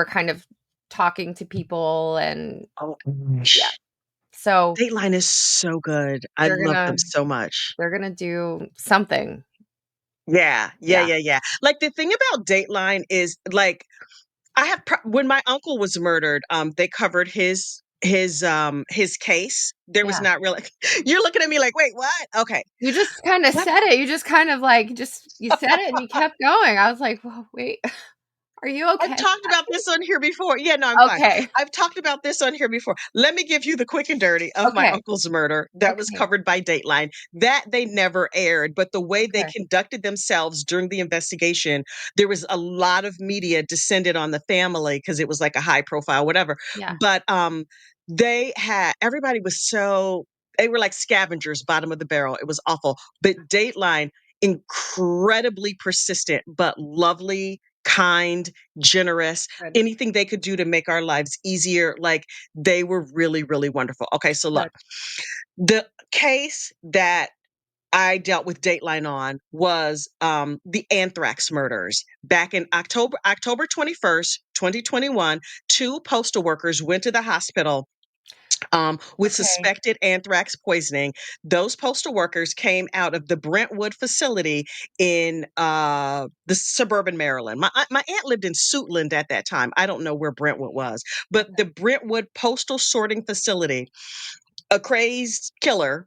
kind of talking to people and Oh, yeah. gosh. So Dateline is so good. I they're love gonna them so much. they're gonna do something. Yeah, yeah, Yeah, yeah, yeah. Like, the thing about Dateline is, like, I have when my uncle was murdered, they covered his case. There was yeah. not really You're looking at me like, "Wait, what?" Okay. You just kinda What said it. You just kind of, like, just you said it and you kept going. I was like, "Well, wait, are you I've okay?" talked about this on here before. Yeah, no, I'm fine. Okay, I've talked about this on here before. Let me give you the quick and dirty of my okay, uncle's murder that was okay, covered by Dateline. That they never aired, but the way they okay. conducted themselves during the investigation, there was a lot of media descended on the family because it was like a high profile, whatever. Yeah, But they had everybody was so they were like scavengers, bottom of the barrel. It was awful. But Dateline, incredibly persistent, but lovely, kind, generous, good, anything they could do to make our lives easier. Like they were really, really wonderful. Okay, so look, good. the case that I dealt with Dateline on was the anthrax murders. Back in October 21st, 2021, two postal workers went to the hospital with Okay, suspected anthrax poisoning. Those postal workers came out of the Brentwood facility in the suburban Maryland. My aunt lived in Suitland at that time. I don't know where Brentwood was, but the Brentwood postal sorting facility, a crazed killer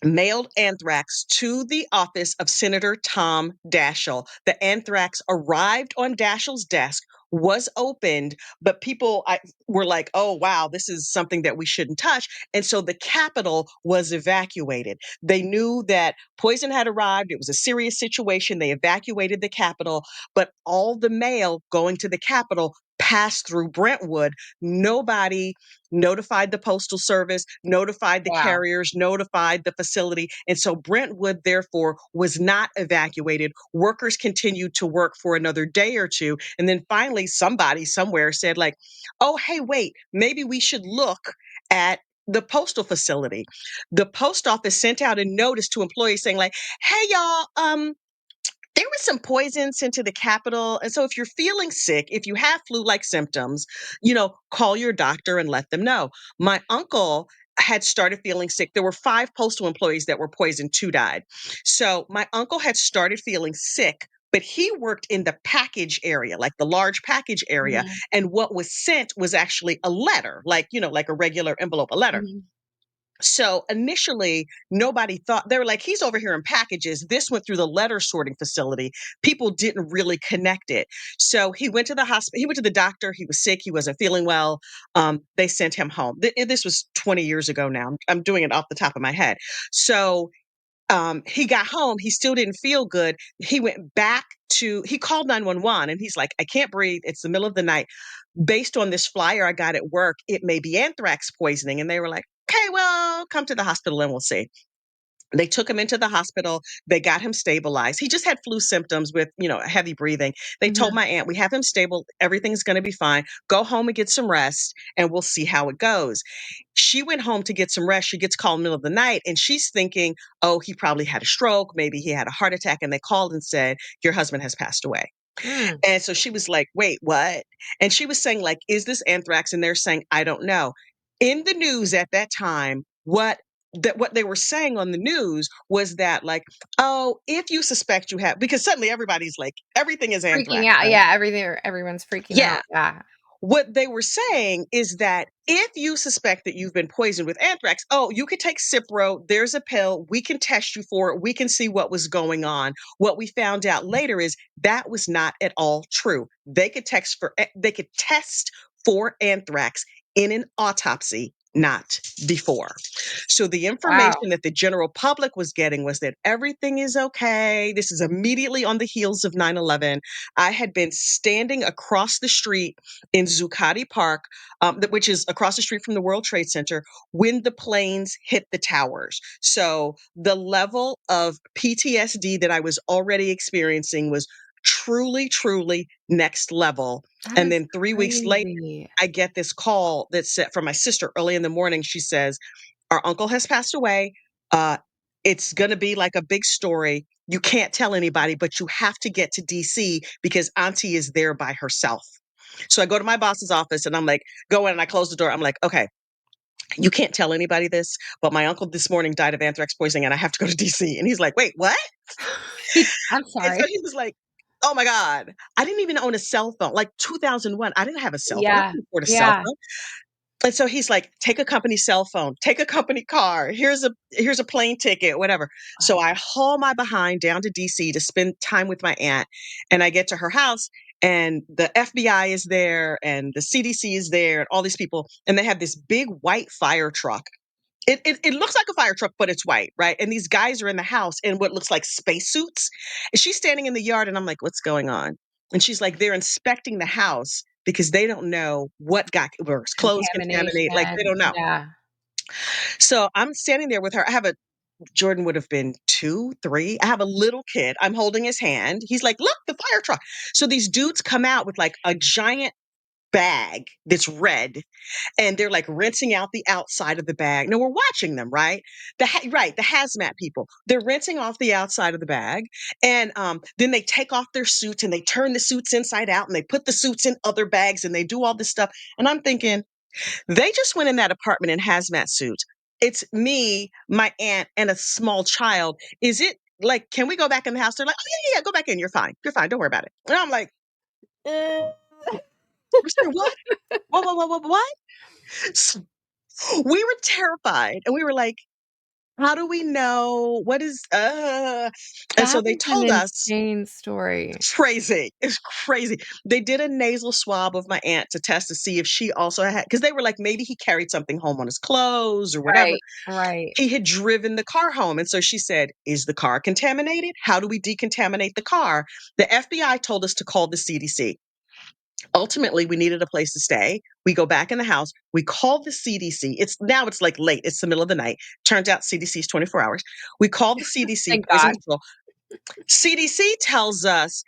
mailed anthrax to the office of Senator Tom Daschle. The anthrax arrived on Daschle's desk, was opened, but were like, oh, wow, this is something that we shouldn't touch. And so the Capitol was evacuated. They knew that poison had arrived. It was a serious situation. They evacuated the Capitol, but all the mail going to the Capitol passed through Brentwood. Nobody notified the postal service, notified the Wow. carriers, notified the facility. And so Brentwood, therefore, was not evacuated. Workers continued to work for another day or two. And then finally, somebody somewhere said, like, oh, hey, wait, maybe we should look at the postal facility. The post office sent out a notice to employees saying, like, hey, y'all, there was some poison sent to the Capitol. And so if you're feeling sick, if you have flu-like symptoms, call your doctor and let them know. My uncle had started feeling sick. There were 5 postal employees that were poisoned, 2 died. So my uncle had started feeling sick, but he worked in the package area, like the large package area. Mhm, And what was sent was actually a letter, like a regular envelope, a letter. mhm. So initially, nobody thought they were like, he's over here in packages. This went through the letter sorting facility. People didn't really connect it. So he went to the hospital. He went to the doctor. He was sick. He wasn't feeling well. They sent him home. This was 20 years ago now. I'm doing it off the top of my head. So he got home. He still didn't feel good. He went back he called 911 and he's like, I can't breathe. It's the middle of the night. Based on this flyer I got at work, it may be anthrax poisoning. And they were like, okay, well, come to the hospital and we'll see. They took him into the hospital. They got him stabilized. He just had flu symptoms with, heavy breathing. They told Mhm. my aunt, we have him stable. Everything's going to be fine. Go home and get some rest and we'll see how it goes. She went home to get some rest. She gets called in the middle of the night and she's thinking, oh, he probably had a stroke. Maybe he had a heart attack. And they called and said, your husband has passed away. Mm. And so she was like, wait, what? And she was saying, like, is this anthrax? And they're saying, I don't know. In the news at that time, what they were saying on the news was that, like, oh, if you suspect you have, because suddenly everybody's like, everything is Freaking anthrax, out, right? yeah, everyone's freaking Yeah. out, yeah. What they were saying is that if you suspect that you've been poisoned with anthrax, oh, you could take Cipro. There's a pill. We can test you for it. We can see what was going on. What we found out later is that was not at all true. They could test for anthrax in an autopsy, not before. So the Wow. information that the general public was getting was that everything is okay. This is immediately on the heels of 9/11. I had been standing across the street in Zuccotti Park, which is across the street from the World Trade Center, when the planes hit the towers. So the level of PTSD that I was already experiencing was truly, truly next level. That And is then 3 weeks later, crazy. I get this call that's from my sister early in the morning. She says, our uncle has passed away. Uh, it's going to be like a big story. You can't tell anybody, but you have to get to DC because Auntie is there by herself. So I go to my boss's office and I'm like, go in and I close the door. I'm like, okay, you can't tell anybody this, but my uncle this morning died of anthrax poisoning and I have to go to DC. And he's like, wait, what? I'm And so sorry. he was like, oh my God, I didn't even own a cell phone. Like 2001, I didn't have a cell phone. I Yeah, couldn't afford a cell yeah. phone. And so he's like, take a company cell phone, take a company car. Here's a plane ticket, whatever. So I haul my behind down to DC to spend time with my aunt. And I get to her house and the FBI is there and the CDC is there and all these people. And they have this big white fire truck. It looks like a fire truck, but it's white, right? And these guys are in the house in what looks like spacesuits. And she's standing in the yard, and I'm like, what's going on? And she's like, they're inspecting the house because they don't know what got or his clothes contaminated. Like they Contamination, don't know. yeah. So I'm standing there with her. Jordan would have been 2, 3. I have a little kid. I'm holding his hand. He's like, look, the fire truck. So these dudes come out with like a giant bag that's red and they're like rinsing out the outside of the bag. Now we're watching them, right? The hazmat people. They're rinsing off the outside of the bag, and then they take off their suits and they turn the suits inside out and they put the suits in other bags and they do all this stuff. And I'm thinking, they just went in that apartment in hazmat suits. It's me, my aunt, and a small child. Is it like, can we go back in the house? They're like, oh yeah, yeah, go back in. You're fine. You're fine. Don't worry about it. And I'm like, we're sorry, what? What? We were terrified and we were like, how do we know what is and so That they is an told us insane story. crazy. It's crazy. They did a nasal swab of my aunt to test to see if she also had, because they were like, maybe he carried something home on his clothes or whatever. Right, right. He had driven the car home. And so she said, is the car contaminated? How do we decontaminate the car? The FBI told us to call the CDC. Ultimately, we needed a place to stay. We go back in the house. We call the CDC. It's like late. It's the middle of the night. Turns out CDC is 24 hours. We call the CDC, Thank Poison God. Control. CDC tells us,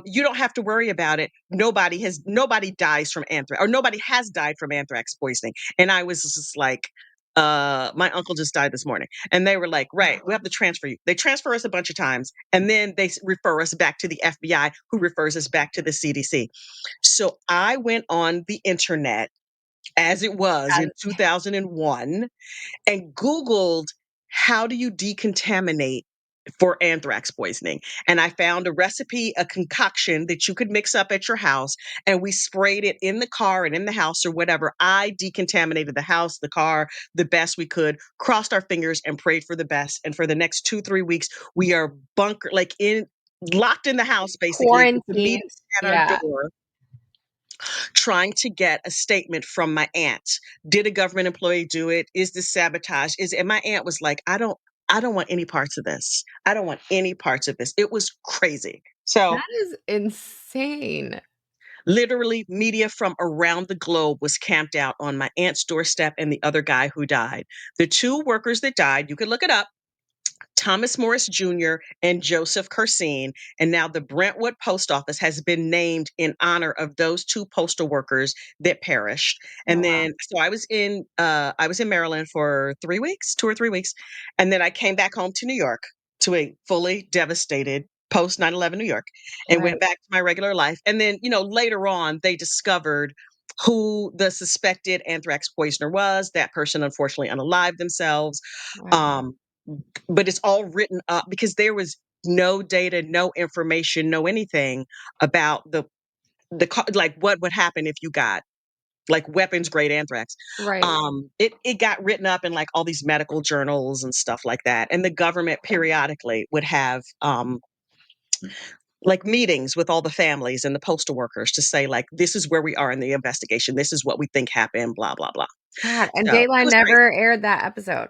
you don't have to worry about it. Nobody dies from anthrax, or nobody has died from anthrax poisoning. And I was just like, my uncle just died this morning. And they were like, right, we have to transfer you. They transfer us a bunch of times, and then they refer us back to the FBI, who refers us back to the CDC. So I went on the internet, as it was in As 2001, and Googled, how do you decontaminate for anthrax poisoning? And I found a recipe, a concoction that you could mix up at your house, and we sprayed it in the car and in the house or whatever. I decontaminated the house, the car, the best we could, crossed our fingers and prayed for the best. And for the next 2, 3 weeks, we are bunker like in locked in the house, basically, with the quarantined. media at our Yeah. door, trying to get a statement from my aunt. Did a government employee do it? Is this sabotage? And my aunt was like, I don't want any parts of this. I don't want any parts of this. It was crazy. So That is insane. literally media from around the globe was camped out on my aunt's doorstep and the other guy who died. The two workers that died, you could look it up, Thomas Morris Jr. and Joseph Cursine. And now the Brentwood Post Office has been named in honor of those two postal workers that perished. Oh, And wow. then so I was in Maryland for 3 weeks, 2 or 3 weeks, and then I came back home to New York, to a fully devastated post 9/11 New York, and Right, went back to my regular life. And then, later on they discovered who the suspected anthrax poisoner was. That person unfortunately unalived themselves. right, Um, but it's all written up because there was no data, no information, no anything about like what would happen if you got like weapons grade anthrax. right. It got written up in like all these medical journals and stuff like that, and the government periodically would have like meetings with all the families and the postal workers to say, like, this is where we are in the investigation, this is what we think happened, blah blah blah. God, and So it Dateline was crazy. never aired that episode.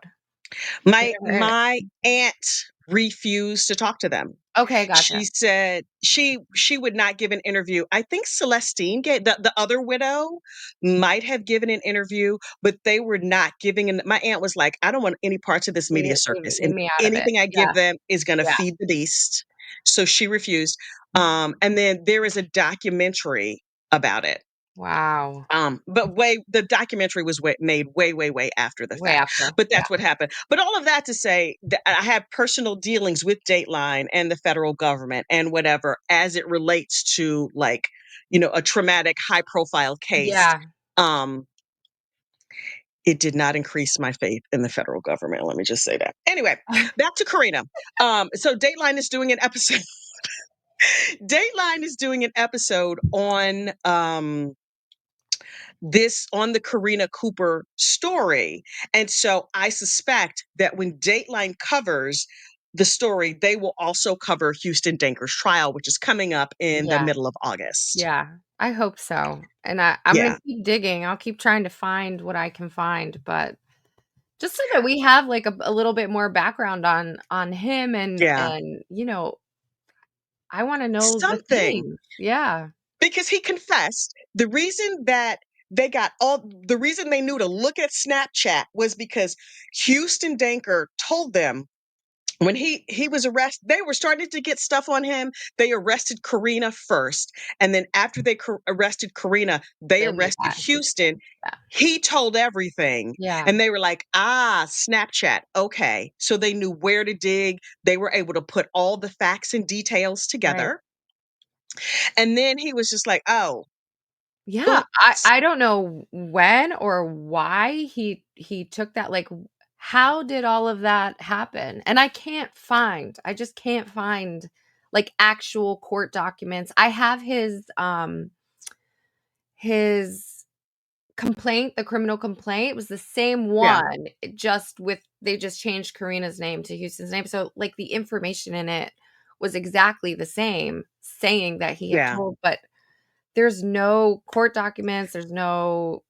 They My never aired it. my aunt refused to talk to them. Okay, gotcha. She said she would not give an interview. I think Celestine gave the other widow might have given an interview, but they were not giving an my aunt was like, "I don't want any parts of this media circus, Leave and me out of it. anything I give Yeah, them is gonna yeah. feed the beast." So she refused. And then there is a documentary about it. Wow. But the documentary was made way, way, way after the Way fact. after. But Yeah. that's what happened. But all of that to say that I have personal dealings with Dateline and the federal government and whatever as it relates to like, a traumatic, high profile case. Yeah. Um, it did not increase my faith in the federal government. Let me just say that. Anyway, back to Karina. So Dateline is doing an episode. Dateline is doing an episode on the Karina Cooper story. And so I suspect that when Dateline covers the story, they will also cover Houston Danker's trial, which is coming up in the Yeah. middle of August. Yeah. I hope so. And I'm gonna Yeah. keep digging. I'll keep trying to find what I can find, but just so that we have like a little bit more background on him Yeah. and I want to know the Something, things. Yeah. because he confessed the reason they knew to look at Snapchat was because Houston Danker told them when he was arrested. They were starting to get stuff on him. They arrested Karina first, and then after they arrested Karina, they Then they arrested got Houston. Houston. Yeah. He told everything, Yeah. and they were like, Snapchat, okay. So they knew where to dig. They were able to put all the facts and details Right. together, and then he was just like, oh, Yeah, oops. I don't know when or why he took that, like, how did all of that happen? And I just can't find, like, actual court documents. I have his complaint, the criminal complaint was the same Yeah, one, just with they just changed Karina's name to Houston's name, so, like, the information in it was exactly the same, saying that he had yeah, told, but there's no court documents, there's no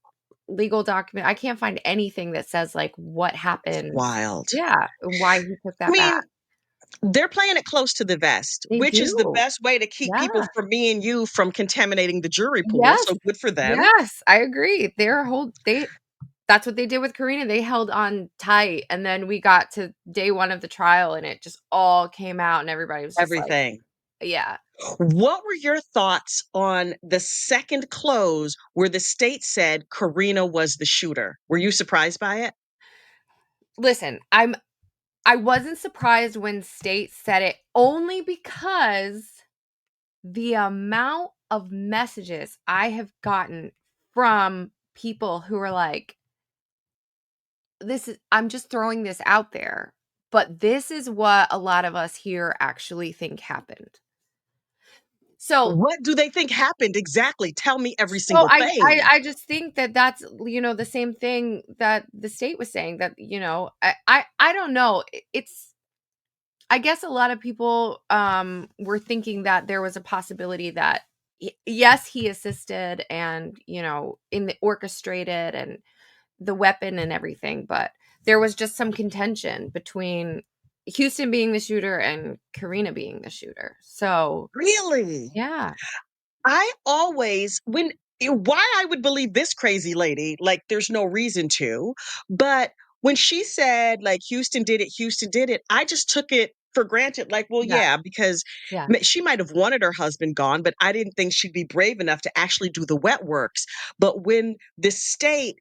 legal document. I can't find anything that says, like, what happened. wild. Yeah, why he took I that mean, back. They're playing it close to the vest, They which is the do. best way to keep Yeah. people from me and you from contaminating the jury pool, Yes. so good for them. Yes, I agree. That's what they did with Karina. They held on tight, and then we got to day 1 of the trial, and it just all came out, and everybody was just like, Everything. yeah. What were your thoughts on the second close where the state said Karina was the shooter? Were you surprised by it? Listen, I wasn't surprised when state said it only because the amount of messages I have gotten from people who are like, I'm just throwing this out there, but this is what a lot of us here actually think happened. So What do they think happened exactly? Tell me every so single I I thing. I just think that that's, the same thing that the state was saying that, I don't know. It's I guess a lot of people were thinking that there was a possibility that yes, he assisted and, in the orchestrated and the weapon and everything, but there was just some contention between Houston being the shooter and Karina being the shooter. So, Really? yeah. I always why I would believe this crazy lady, like there's no reason to, but when she said like Houston did it, I just took it for granted like, well, Yeah. yeah, because Yeah. she might have wanted her husband gone, but I didn't think she'd be brave enough to actually do the wet works. But when the state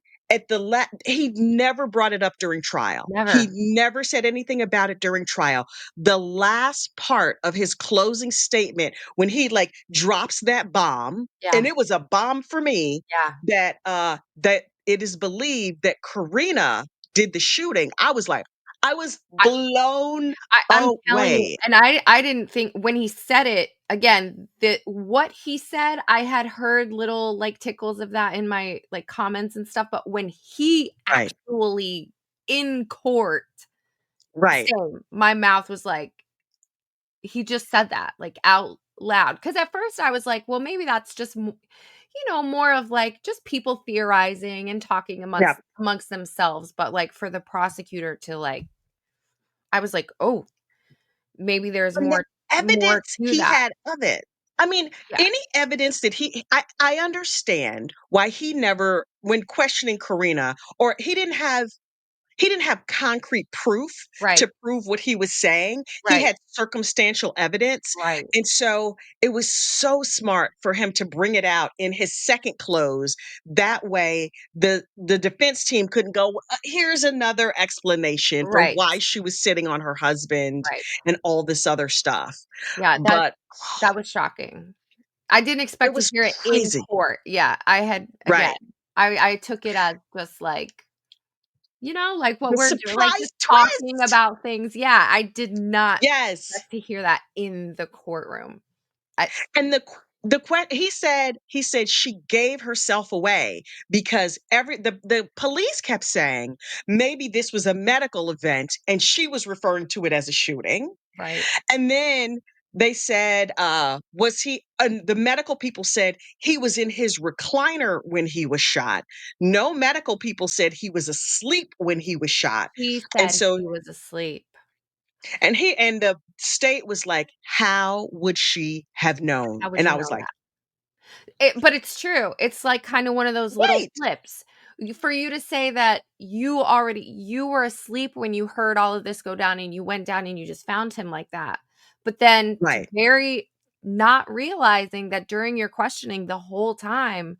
he never brought it up during trial. He Never. never said anything about it during trial. The last part of his closing statement when he like drops that bomb, and Yeah. it was a bomb for me Yeah. that it is believed that Karina did the shooting. I was I blown I'm telling you, away. and I didn't think when he said it again, that what he said, I had heard little, like, tickles of that in my, like, comments and stuff, but when he Right, actually in court, right. same, my mouth was like, he just said that, like, out loud. Because at first I was like, "Well, maybe that's just more of, like, just people theorizing and talking Yeah. amongst themselves," but, like, for the prosecutor to, like I was like, "Oh, maybe there's And the more evidence to he that." had of it. I mean, Yeah, any evidence that I understand why he never, when questioning Karina, or he didn't have concrete proof right, to prove what he was saying. He right, had circumstantial evidence. right. And so it was so smart for him to bring it out in his second close. That way, the defense team couldn't go, here's another explanation for Right, why she was sitting on her husband right. and all this other stuff. Yeah, But that was shocking. I didn't it expect to was hear it in crazy. court. Yeah, I had again, Right. I took it as just like, like what The we're doing, like surprise just talking twist. about things. Yeah, I did not Yes. expect to hear that in the courtroom. I And he said she gave herself away because the police kept saying maybe this was a medical event and she was referring to it as a shooting. Right, And then they said, was he, the medical people said he was in his recliner when he was shot. No medical people said he was asleep when he was shot. he And said so, he was asleep. and the state was like, how would she have known? How would And you I was know like, that? But it's true. It's like kind of one of those little wait, flips. For you to say that you were asleep when you heard all of this go down and you went down and you just found him like that. But then to right. very not realizing that during your questioning the whole time,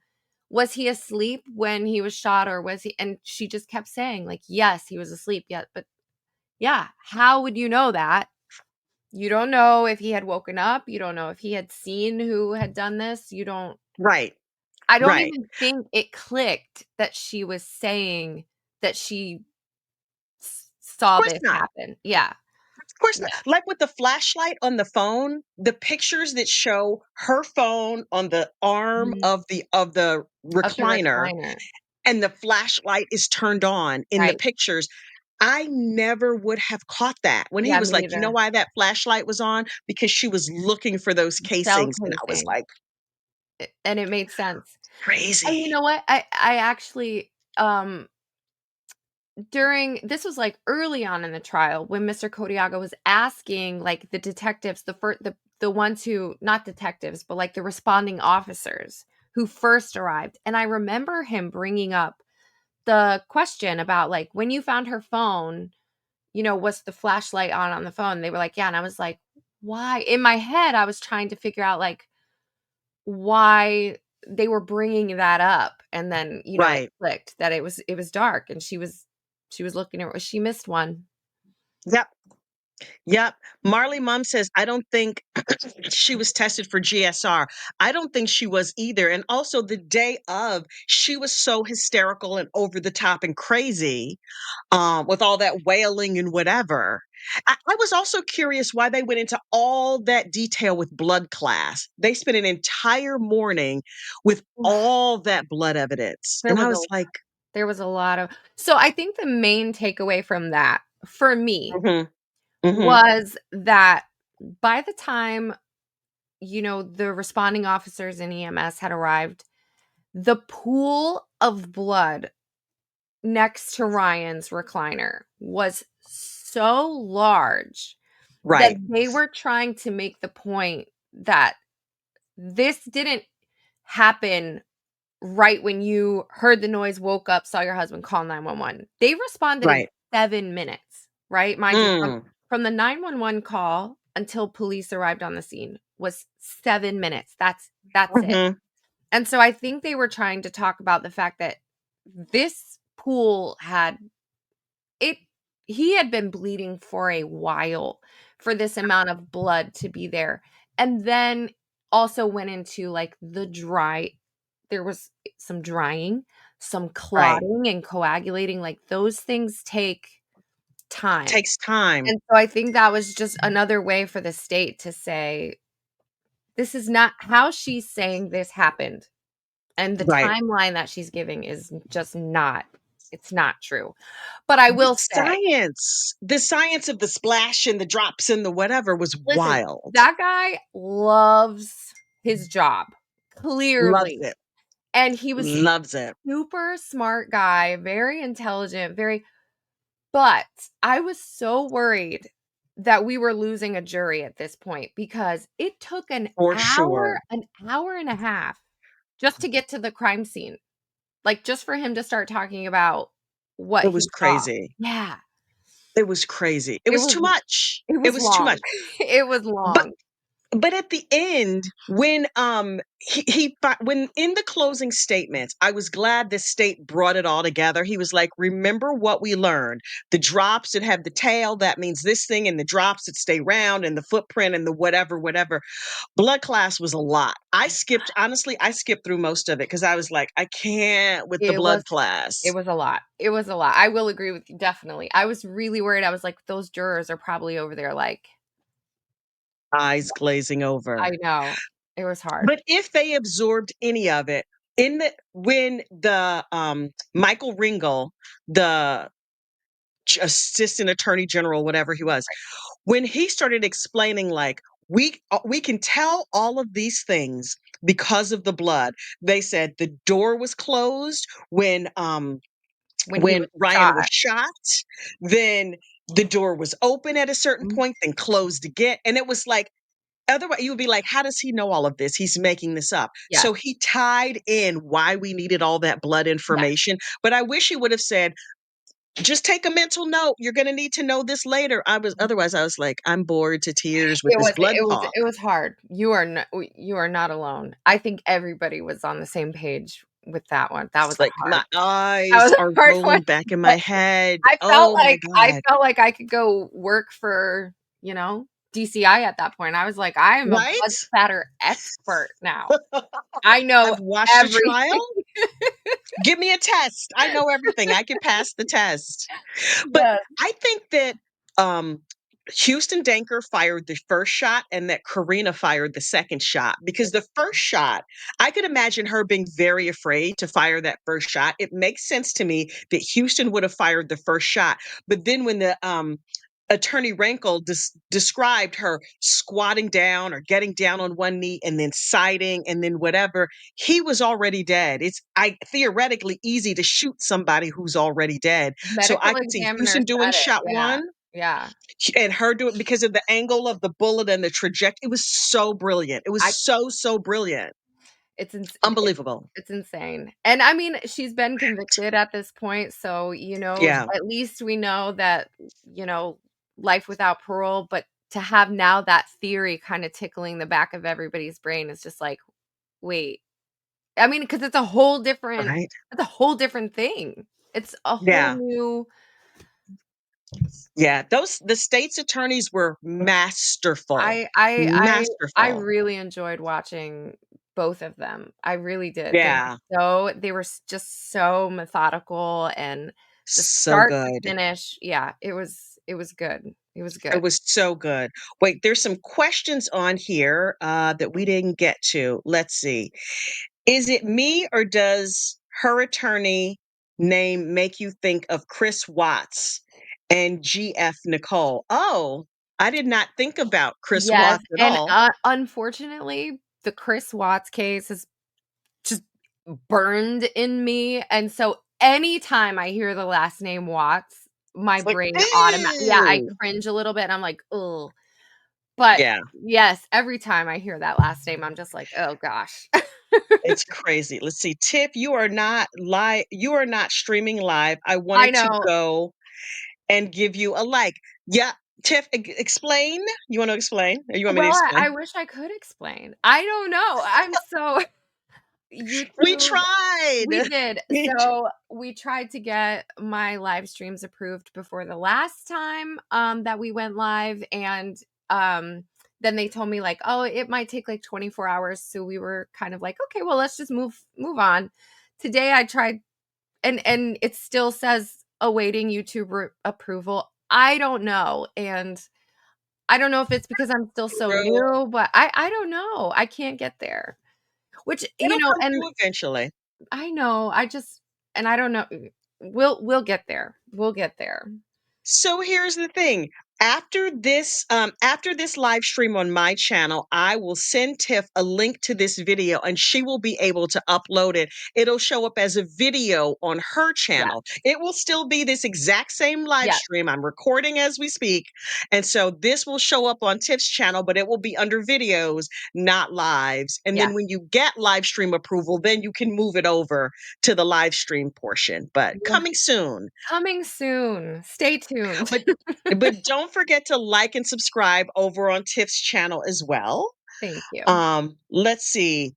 was he asleep when he was shot or was he and she just kept saying like, yes, he was asleep yet. But yeah, how would you know that? You don't know if he had woken up. You don't know if he had seen who had done this. You don't Right, I don't right. even think it clicked that she was saying that she Of saw course this not. happen. Yeah, Of course not. yeah, Like with the flashlight on the phone, the pictures that show her phone on the arm mhm, of the of the recliner recliner. and the flashlight is turned on in the Right. pictures. I never would have caught that when he Yeah, was me like, you know either. why that flashlight was on? Because she was looking for those Shell casings. And I was casing, like, and it made sense. And you crazy. know what? I actually, this was like early on in the trial when Mr. Kodiaga was asking like the detectives, the ones who, not detectives, but like the responding officers who first arrived. And I remember him bringing up the question about like, when you found her phone, was the flashlight on the phone? They were like, yeah. And I was like, why? In my head, I was trying to figure out like why they were bringing that up. And then, it Right. clicked that it was dark and she was looking at, she missed one. Yep. Yep. Marley Mom says, I don't think she was tested for GSR. I don't think she was either. And also the day of, she was so hysterical and over the top and crazy, with all that wailing and whatever. I was also curious why they went into all that detail with blood class. They spent an entire morning with Oof. all that blood evidence. There And I was was a like, there was a lot of so I think the main takeaway from that for me mm-hmm, mm-hmm, was that by the time, the responding officers in EMS had arrived, the pool of blood next to Ryan's recliner was so large that right, they were trying to make the point that this didn't happen right when you heard the noise, woke up, saw your husband, call 911. They responded in right. 7 minutes, right? Mind you, from Mm, from the 911 call until police arrived on the scene was 7 minutes. That's it. mm-hmm, And so I think they were trying to talk about the fact that this pool had it he had been bleeding for a while for this amount of blood to be there. And then also went into like there was some drying, some right. clotting and coagulating, like those things take time. Takes time. And so I think that was just another way for the state to say, this is not how she's saying this happened. And the Right. timeline that she's giving is just not, it's not true. But I will say, The science of the splash and the drops and the whatever was listen, wild. that guy loves his job, Loves clearly. it. And he was Loves it. super smart guy, very intelligent, but I was so worried that we were losing a jury at this point because it took For sure. an hour and a half just to get to the crime scene. Like just for him to start talking about what It he was saw. crazy. Yeah. It was crazy. It It was was too much. it It was was too long. much. It was But long. but at the end, when when in the closing statements, I was glad the state brought it all together. He was like, "Remember what we learned. The drops that have the tail, that means this thing, and the drops that stay round, and the footprint, and the whatever, whatever." Blood class was a lot. I skipped through most of it because I was like, I can't with the It was blood class. it was a lot. It was a lot. I will agree with you, definitely. I was really worried. I was like, those jurors are probably over there like, Eyes glazing I over. know. It was hard. But if they absorbed any of it in the when the Michael Ringel, the assistant attorney general, whatever he was, when he started explaining like we can tell all of these things because of the blood. They said the door was closed When he when was Ryan was shot. shot, then the door was open at a certain Mhm. point, then closed again. And it was like, otherwise, you would be like, how does he know all of this? He's making this up. Yes. So he tied in why we needed all that blood Yes. information. But I wish he would have said, just take a mental note. You're going to need to know this later. Otherwise, I was like, I'm bored to tears with It this was blood it was talk. it was hard. You are not alone. I think everybody was on the same page with that one. That It's was a like my that eyes was a are hard one rolling back to in my get. head. I felt Oh my like I God. felt like I could go work for, DCI at that point. I was like, I am a blood Right? spatter expert now. I know I've watched a trial. everything. Give me a test. I know everything. I can pass the test. But Yes. I think that um, Houston Danker fired the first shot and that Karina fired the second shot because the first shot, I could imagine her being very afraid to fire that first shot. It makes sense to me that Houston would have fired the first shot. But then when Attorney Rankle described her squatting down or getting down on one knee and then siding and then whatever, he was already dead. It's theoretically easy to shoot somebody who's already dead. So I Medical could see examiner Houston doing said it. shot Yeah. one Yeah. and her doing because of the angle of the bullet and the trajectory. It was so brilliant. It was I so brilliant. it's ins Unbelievable. it's insane. And I mean, she's been convicted at this point, so, Yeah. at least we know that, you know, life without parole, but to have now that theory kinda tickling the back of everybody's brain is just like, "Wait." I mean, because Right. it's a whole different thing. It's a whole Yeah. new Yeah. The state's attorneys were masterful. I Masterful. really enjoyed watching both of them. I really did. Yeah. They were just so methodical and just So start to good. finish. Yeah, it was good. It was It good. was so good. Wait, there's some questions on here that we didn't get to. Let's see. Is it me or does her attorney name make you think of Chris Watts and GF Nicole? Oh, I did not think about Chris Yes, Watts at and, all. unfortunately, the Chris Watts case is just burned in me, and so anytime I hear the last name Watts, my It's like, brain yeah, I ooh. cringe a little bit, and I'm like, "Ugh." But, Yeah, yes, every time I hear that last name, I'm just like, "Oh gosh." it's crazy. Let's see. Tiff, you are not live. You are not streaming live. I I wanted to know. go and give you a like. Yeah, Tiff, explain. You want to explain? Or you want me to Well, I explain? wish I could explain. I don't know. I'm so We YouTube we tried. did. So, we tried to get my live streams approved before the last time, that we went live, and, then they told me, like, "Oh, it might take, like, 24 hours," so we were kind of like, "Okay, well, let's just move on." Today, I tried and it still says awaiting YouTube approval. I don't know, and I don't know if it's because I'm still so True. new, but I don't know. I can't get there. Which, It'll come and through eventually. I know, and I don't know. We'll get there. We'll get there. So here's the thing. After this live stream on my channel, I will send Tiff a link to this video and she will be able to upload it. It'll show up as a video on her Yeah. channel. It will still be this exact same live Yeah. stream. I'm recording as we speak. And so this will show up on Tiff's channel, but it will be under videos, not lives. And Yeah. then when you get live stream approval, then you can move it over to the live stream portion. But Yeah. coming soon. Coming soon. Stay tuned. But don't forget to like and subscribe over on Tiff's channel as well. Thank you. Let's see.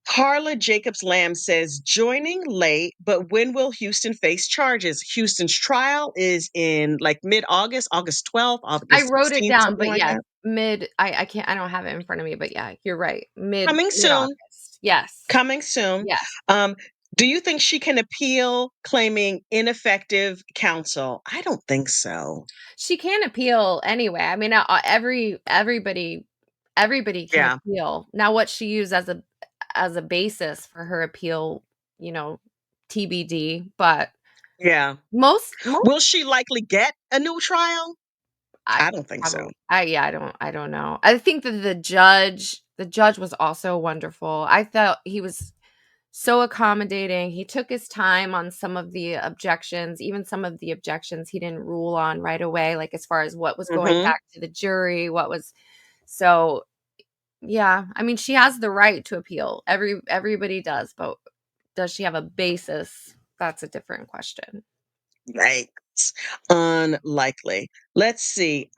Carla Jacobs Lamb says, joining late, but when will Houston face charges? Houston's trial is in like mid-August, August 12th, I August wrote it 16th, down, something but like yes, that. I can't I don't have it in front of me, but yeah, you're right. Coming soon. Mid-August. Yes. Coming soon. Yes. Um, do you think she can appeal claiming ineffective counsel? I don't think so. She can appeal anyway. I mean, everybody can Yeah. appeal. Now what she used as a basis for her appeal, you know, TBD, but Yeah. most Will she likely get a new trial? I I don't think so. probably yeah, I don't know. I think that the judge was also wonderful. I thought he was so accommodating. He took his time on some of the objections, even some of the objections he didn't rule on right away, like as far as what was going Mhm. back to the jury, what was so yeah, I mean she has the right to appeal. Everybody does, but does she have a basis? That's a different question. Yikes. Unlikely. Let's see.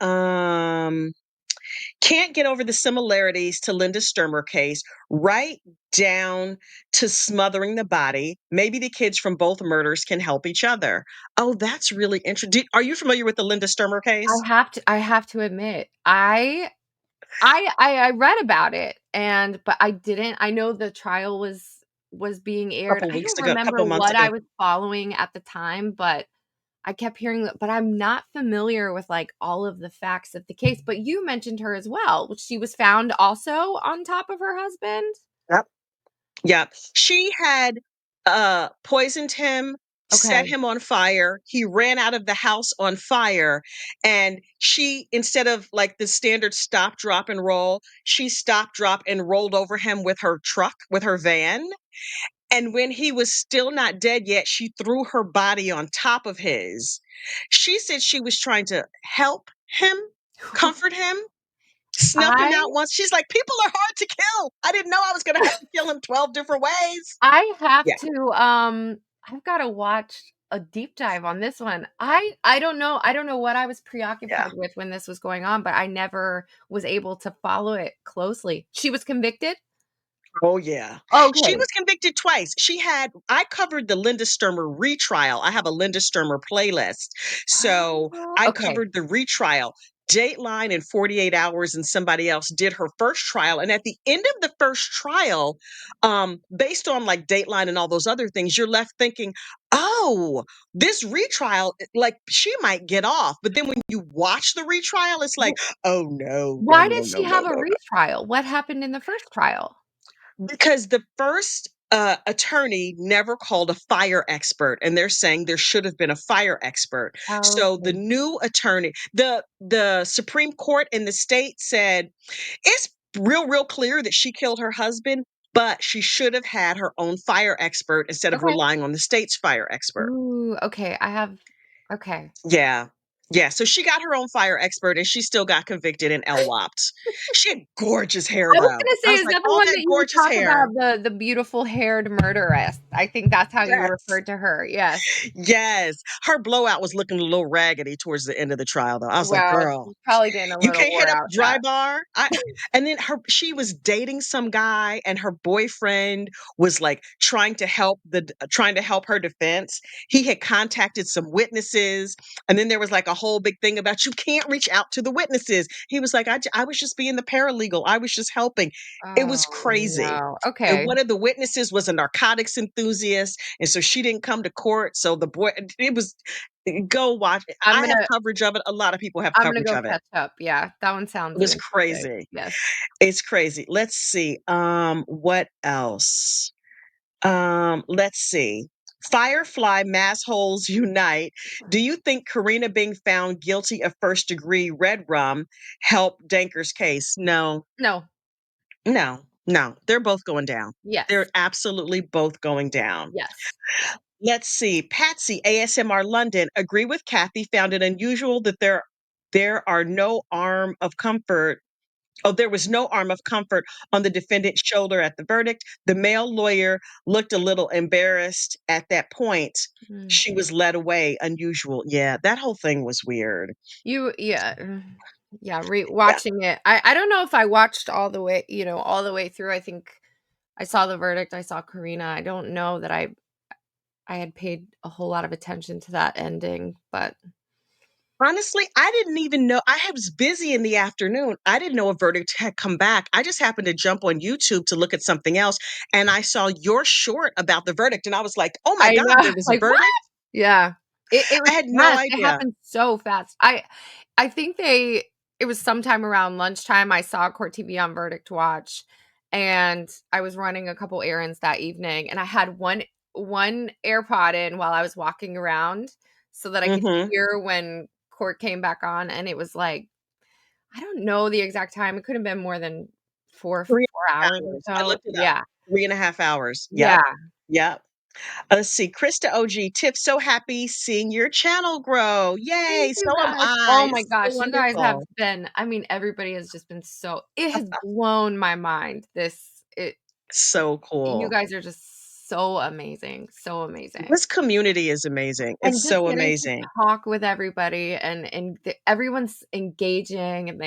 Can't get over the similarities to Linda Sturmer case, right down to smothering the body. Maybe the kids from both murders can help each other. Oh, that's really interesting. Are you familiar with the Linda Sturmer case? I have to admit, I read about it but I didn't I know the trial was being aired. Couple I weeks don't ago, remember couple months what ago. I was following at the time, but I kept hearing that, but I'm not familiar with like all of the facts of the case. But you mentioned her as well, which she was found also on top of her husband. Yep. Yep. She had poisoned him set Okay. him on fire. He ran out of the house on fire. And she, instead of like the standard stop, drop, and roll, she stopped, drop, and rolled over him with her truck, with her van. And when he was still not dead yet, she threw her body on top of his. She said she was trying to help him, comfort him, snuff him I out once. She's like, people are hard to kill. I didn't know I was going to have to kill him 12 different ways. I have Yeah. to, I've gotta watch a deep dive on this one. I don't know what I was Yeah. preoccupied with when this was going on, but I never was able to follow it closely. She was convicted? Oh, yeah. She Okay. was convicted twice. I covered the Linda Sturmer retrial. I have a Linda Sturmer playlist. So I Okay. covered the retrial. Dateline in 48 Hours and somebody else did her first trial. And at the end of the first trial, based on like Dateline and all those other things, you're left thinking, oh, this retrial, like she might get off. But then when you watch the retrial, it's like, W oh, no, no, Why no, did no, she no, have a no. retrial? What happened in the first trial? Because the first attorney never called a fire expert, and they're saying there should have been a fire expert. So the Okay. new attorney, the Supreme Court in the state said it's real clear that she killed her husband, but she should have had her own fire expert instead of Okay. relying on the state's fire expert. Ooh, okay, okay. Yeah. Yeah, so she got her own fire expert and she still got convicted and LWOPed. She had gorgeous hair I was though. gonna I say, was is like, that the all one that that you would gorgeous talk hair. about, the beautiful haired murderess? I think that's how you Yes. referred to her, yes. Yes. Her blowout was looking a little raggedy towards the end of the trial, though. I was like, Well, "Girl, she's probably getting a you little can't hit wore up out, yeah. dry bar." And then she was dating some guy, and her boyfriend was like trying to help her defense. He had contacted some witnesses, and then there was like a whole big thing about you can't reach out to the witnesses. He was like, I was just being the paralegal. I was just helping. It Oh, was crazy. no. And Okay. one of the witnesses was a narcotics enthusiast, and so she didn't come to court. So the boy, it was go watch it. I'm I have gonna coverage of it. A lot of people have I'm gonna coverage go of it. catch up, yeah. That one It sounds was interesting. crazy. Yes. It's crazy. Let's see. What else? Let's see. Firefly mass holes unite. Do you think Karina being found guilty of first degree red rum helped Danker's case? No, No. no. They're both going down. They're Yes. absolutely both going down. Yes. Let's see. Patsy, ASMR London, agree with Kathy, found it unusual that there are no arm of comfort. Oh, there was no arm of comfort on the defendant's shoulder at the verdict. The male lawyer looked a little embarrassed at that point. Mm. She was led away. Unusual. Yeah, that whole thing was weird. Yeah, yeah, Yeah. watching it. I don't know if I watched all the way, all the way through. I think I saw the verdict, I saw Karina. I don't know that I had paid a whole lot of attention to that ending, but Honestly, I didn't even know. I was busy in the afternoon. I didn't know a verdict had come back. I just happened to jump on YouTube to look at something else, and I saw your short about the verdict, and I was like, "Oh my I god, know, there was a like, "What?" verdict?" Yeah. It I was had no fast, it idea. happened so fast. I think it was sometime around lunchtime, I saw Court TV on Verdict Watch, and I was running a couple errands that evening, and I had one AirPod in while I was walking around so that I could Mhm. hear when court came back on, and it was like, I don't know the exact time, it couldn't have been more than 3 4 and a half hours or hours. I so. looked it up. Yeah. 3.5 hours. Yep. Yeah. Yep. Let's see. Krista OG, Tiff, so happy seeing your channel grow. Thank Yay. you So am guys. I. Oh my It's so gosh, you guys have wonderful. been everybody has just been it has blown my mind. So You cool. guys are just so amazing, so amazing. This community is amazing. And It's just so getting to amazing. talk with everybody and everyone's engaging and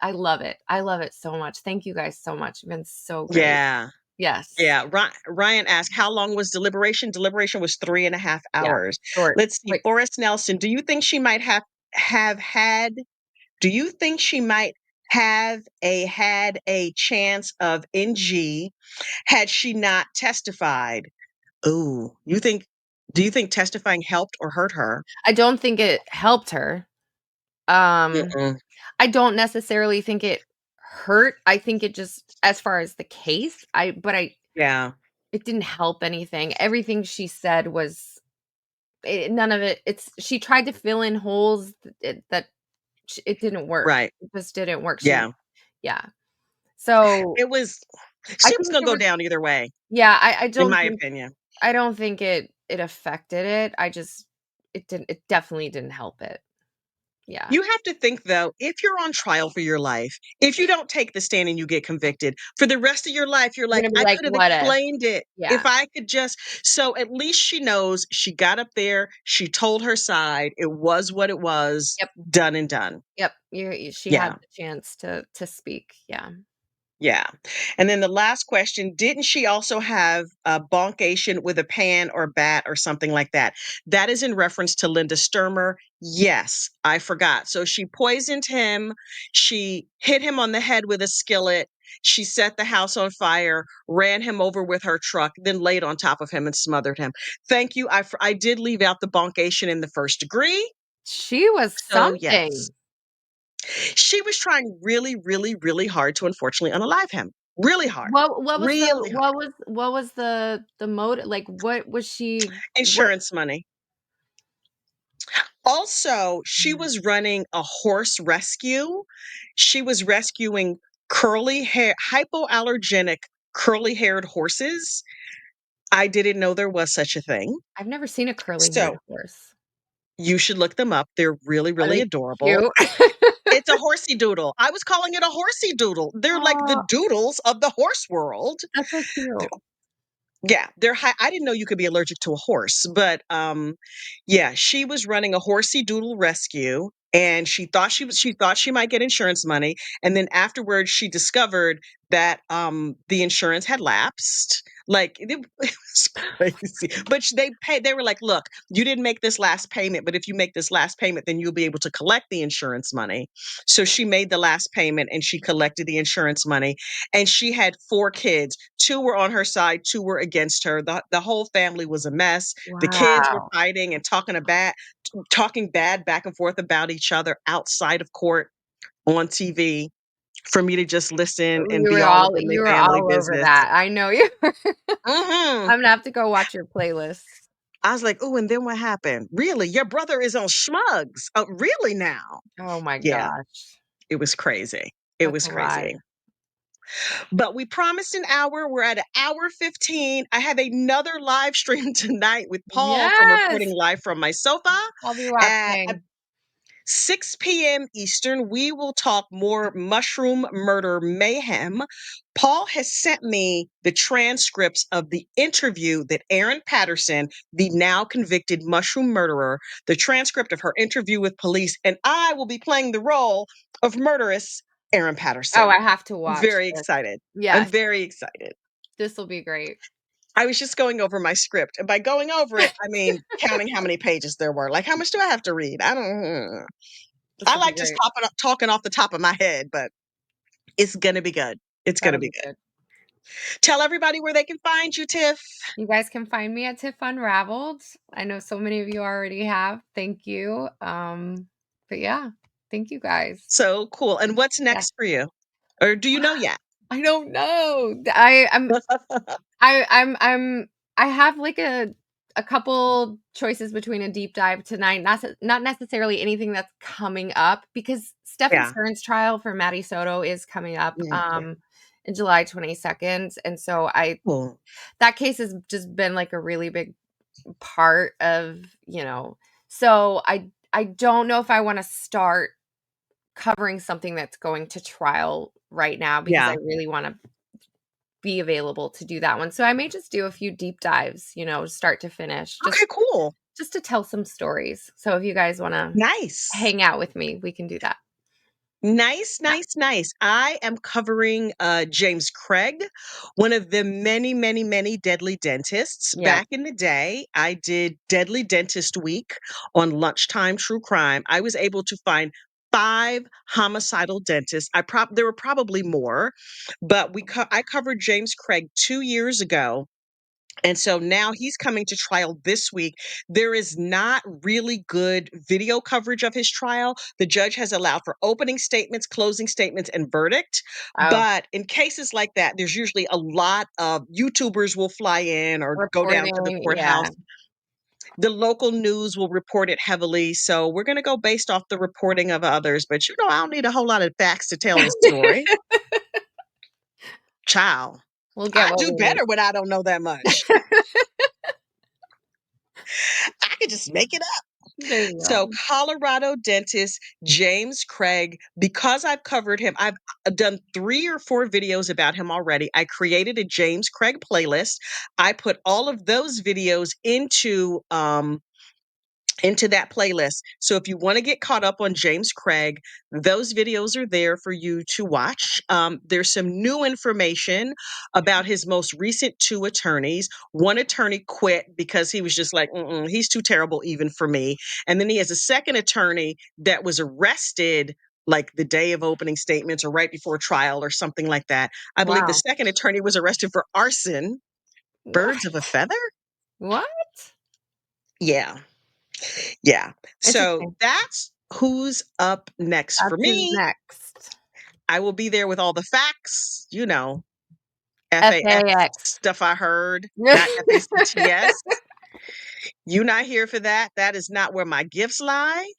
I love it. I love it so much. Thank you guys so much. You've been so great. Yeah. Yes. Yeah. Ryan asked, how long was deliberation? Deliberation was 3.5 Yeah. hours. Short, Let's see. quick. Forrest Nelson, do you think she might have had do you think she might had a chance of NG had she not testified? Ooh, do you think testifying helped or hurt her? I don't think it helped her. Um Mm-mm. I don't necessarily think it hurt. I think it just as far as the case, I but I Yeah. it didn't help anything. Everything she said was none of it. She tried to fill in holes it didn't work. Right. It just didn't work. Yeah. Yeah. So It was I she was think gonna there go was, down either way, yeah, in my opinion. I don't think it affected it. It definitely didn't help it. Yeah. You have to think though, if you're on trial for your life, if you don't take the stand and you get convicted, for the rest of your life, you're You're like, gonna be "I like, could have "What if?" explained it if Yeah. I could just." So at least she knows she got up there, she told her side, it was what it was, Yep. done and done. Yep. She had Yeah. the chance to speak. Yeah. Yeah. And then the last question, didn't she also have a bonkation with a pan or bat or something like that? That is in reference to Linda Sturmer. Yes, I forgot. So she poisoned him. She hit him on the head with a skillet. She set the house on fire, ran him over with her truck, then laid on top of him and smothered him. Thank you. I did leave out the bonkation in the first degree. She was So yes, something. she was trying really, really, really hard to unfortunately unalive him. Really hard. Really hard. What was the motive? Like, what was she what Insurance money. Also, she Mm. was running a horse rescue. She was rescuing curly hair hypoallergenic curly-haired horses. I didn't know there was such a thing. I've never seen a curly-haired So, horse. you should look them up. They're really, Are really they adorable. cute? It's a horsey doodle. I was calling it a horsey doodle. They're like the Oh, doodles of the horse world. that's so cute. Yeah, they're high. I didn't know you could be allergic to a horse, but yeah, she was running a horsey doodle rescue and she thought she might get insurance money, and then afterwards she discovered that the insurance had lapsed. Like it was crazy. But they were like, "Look, you didn't make this last payment, but if you make this last payment, then you'll be able to collect the insurance money." So she made the last payment and she collected the insurance money, and she had 4 kids. 2 were on her side, 2 were against her. The whole family was a mess. The kids were Wow. fighting and talking bad back and forth about each other outside of court on TV for me to just listen and be all up in their You were family all over business. that. I know you were. Mhm. I'm gonna have to go watch your playlist. I was like, "Ooh, and then what happened? Really? Your brother is on Schmugs? Oh, really now?" Oh my Yeah, gosh. it was crazy. It That's was a lot. crazy. But we promised an hour. We're at an hour 15. I have another live stream tonight with Paul from Yes, Reporting Live from My Sofa I'll be at watching. 6 p.m. Eastern. We will talk more mushroom murder mayhem. Paul has sent me the transcripts of the interview that Erin Patterson, the now convicted mushroom murderer, the transcript of her interview with police, and I will be playing the role of murderess Erin Oh, Patterson. I have to I'm watch very this. excited. I'm Yes, very excited. this will be great. I was just going over my script, and by going over it, I mean counting how many pages there were. Like, how much do I have to read? I don't. This I will be like just great. talking off the top of my head, but it's gonna be good. It's gonna That'll be be good. good. Tell everybody where they can find you, Tiff. You guys can find me at Tiff Unraveled. I know so many of you already have. Thank you. But yeah, thank you guys. So cool. And what's Yeah. next for you? Or do you know yet? I don't know. I'm I have like a couple choices between a deep dive tonight. Not necessarily anything that's coming up because Stefan Yeah. Stern's trial for Maddie Soto is coming up Yeah. in July 22nd. And so I Cool. that case has just been like a really big part of, so I don't know if I want to start covering something that's going to trial right now because I Yeah. really want to be available to do that one. So I may just do a few deep dives, start to finish, Okay, cool. just to tell some stories. So if you guys want to Nice. hang out with me, we can do that. Nice, Yeah. nice, nice. I am covering James Craig, one of the many, many, many deadly dentists. Yeah. Back in the day, I did Deadly Dentist Week on Lunchtime True Crime. I was able to find 5 homicidal dentists. There were probably more, but I covered James Craig 2 years ago, and so now he's coming to trial this week. There is not really good video coverage of his trial. The judge has allowed for opening statements, closing statements, and verdict. Oh, But in cases like that, there's usually a lot of YouTubers will fly in or go down to the reporting. courthouse. Yeah. The local news will report it heavily, so we're gonna go based off the reporting of others, but, I don't need a whole lot of facts to tell the story. Child, We'll get I what do we need. better when I don't know that much. I can just make it up. There you So, go. Colorado dentist James Craig, because I've covered him, I've done 3 or 4 videos about him already. I created a James Craig playlist. I put all of those videos into that playlist. So if you want to get caught up on James Craig, those videos are there for you to watch. There's some new information about his most recent 2 attorneys. One attorney quit because he was just like, he's too terrible even for me. And then he has a second attorney that was arrested like the day of opening statements or right before trial or something like that. I believe the Wow. second attorney was arrested for arson. What? Birds of a feather? What? Yeah. Yeah. So Interesting. that's who's up next for That's who's me. next. I will be there with all the facts, FAX FAX. stuff I heard, not FACTS. You not here for that. That is not where my gifts lie.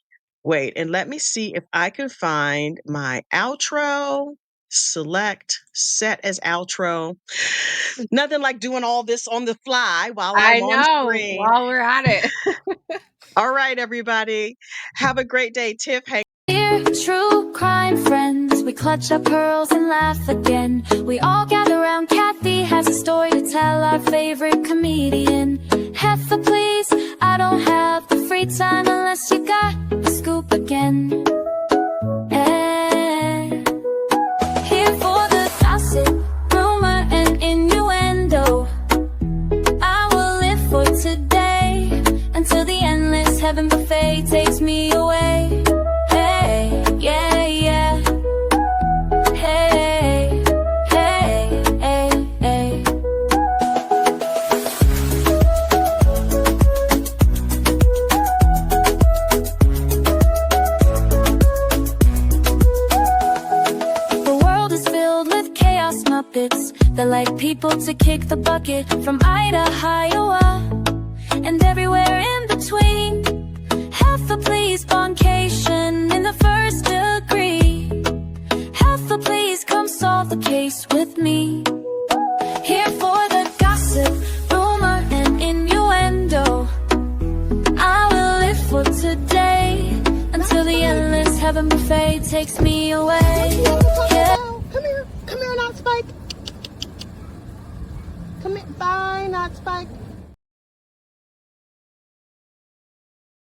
Wait, and let me see if I can find my outro. Select, set as outro. Nothing like doing all this on the fly while I I'm on know, screen. while we're at it. All right, everybody. Have a great day. Tiff, hey. Dear true crime friends, we clutch our pearls and laugh again. We all gather round, Kathy has a story to tell, our favorite comedian. Heffa, please, I don't have the free time unless you got the scoop again. Here for the gossip, rumor, and innuendo. I will live for today until the endless heaven buffet takes me away. Hey, yeah, yeah. Hey, hey, hey, hey. The world is filled with chaos muppets that like people to kick the bucket from Idaho, Iowa, and everywhere in between. Heffa, please, boncation in the first degree. Heffa, please, come solve the case with me. Here for the gossip, rumor, and innuendo. I will live for today until the endless heaven buffet takes me away. Yeah. Come here, not Spike. Come here, bye, not Spike.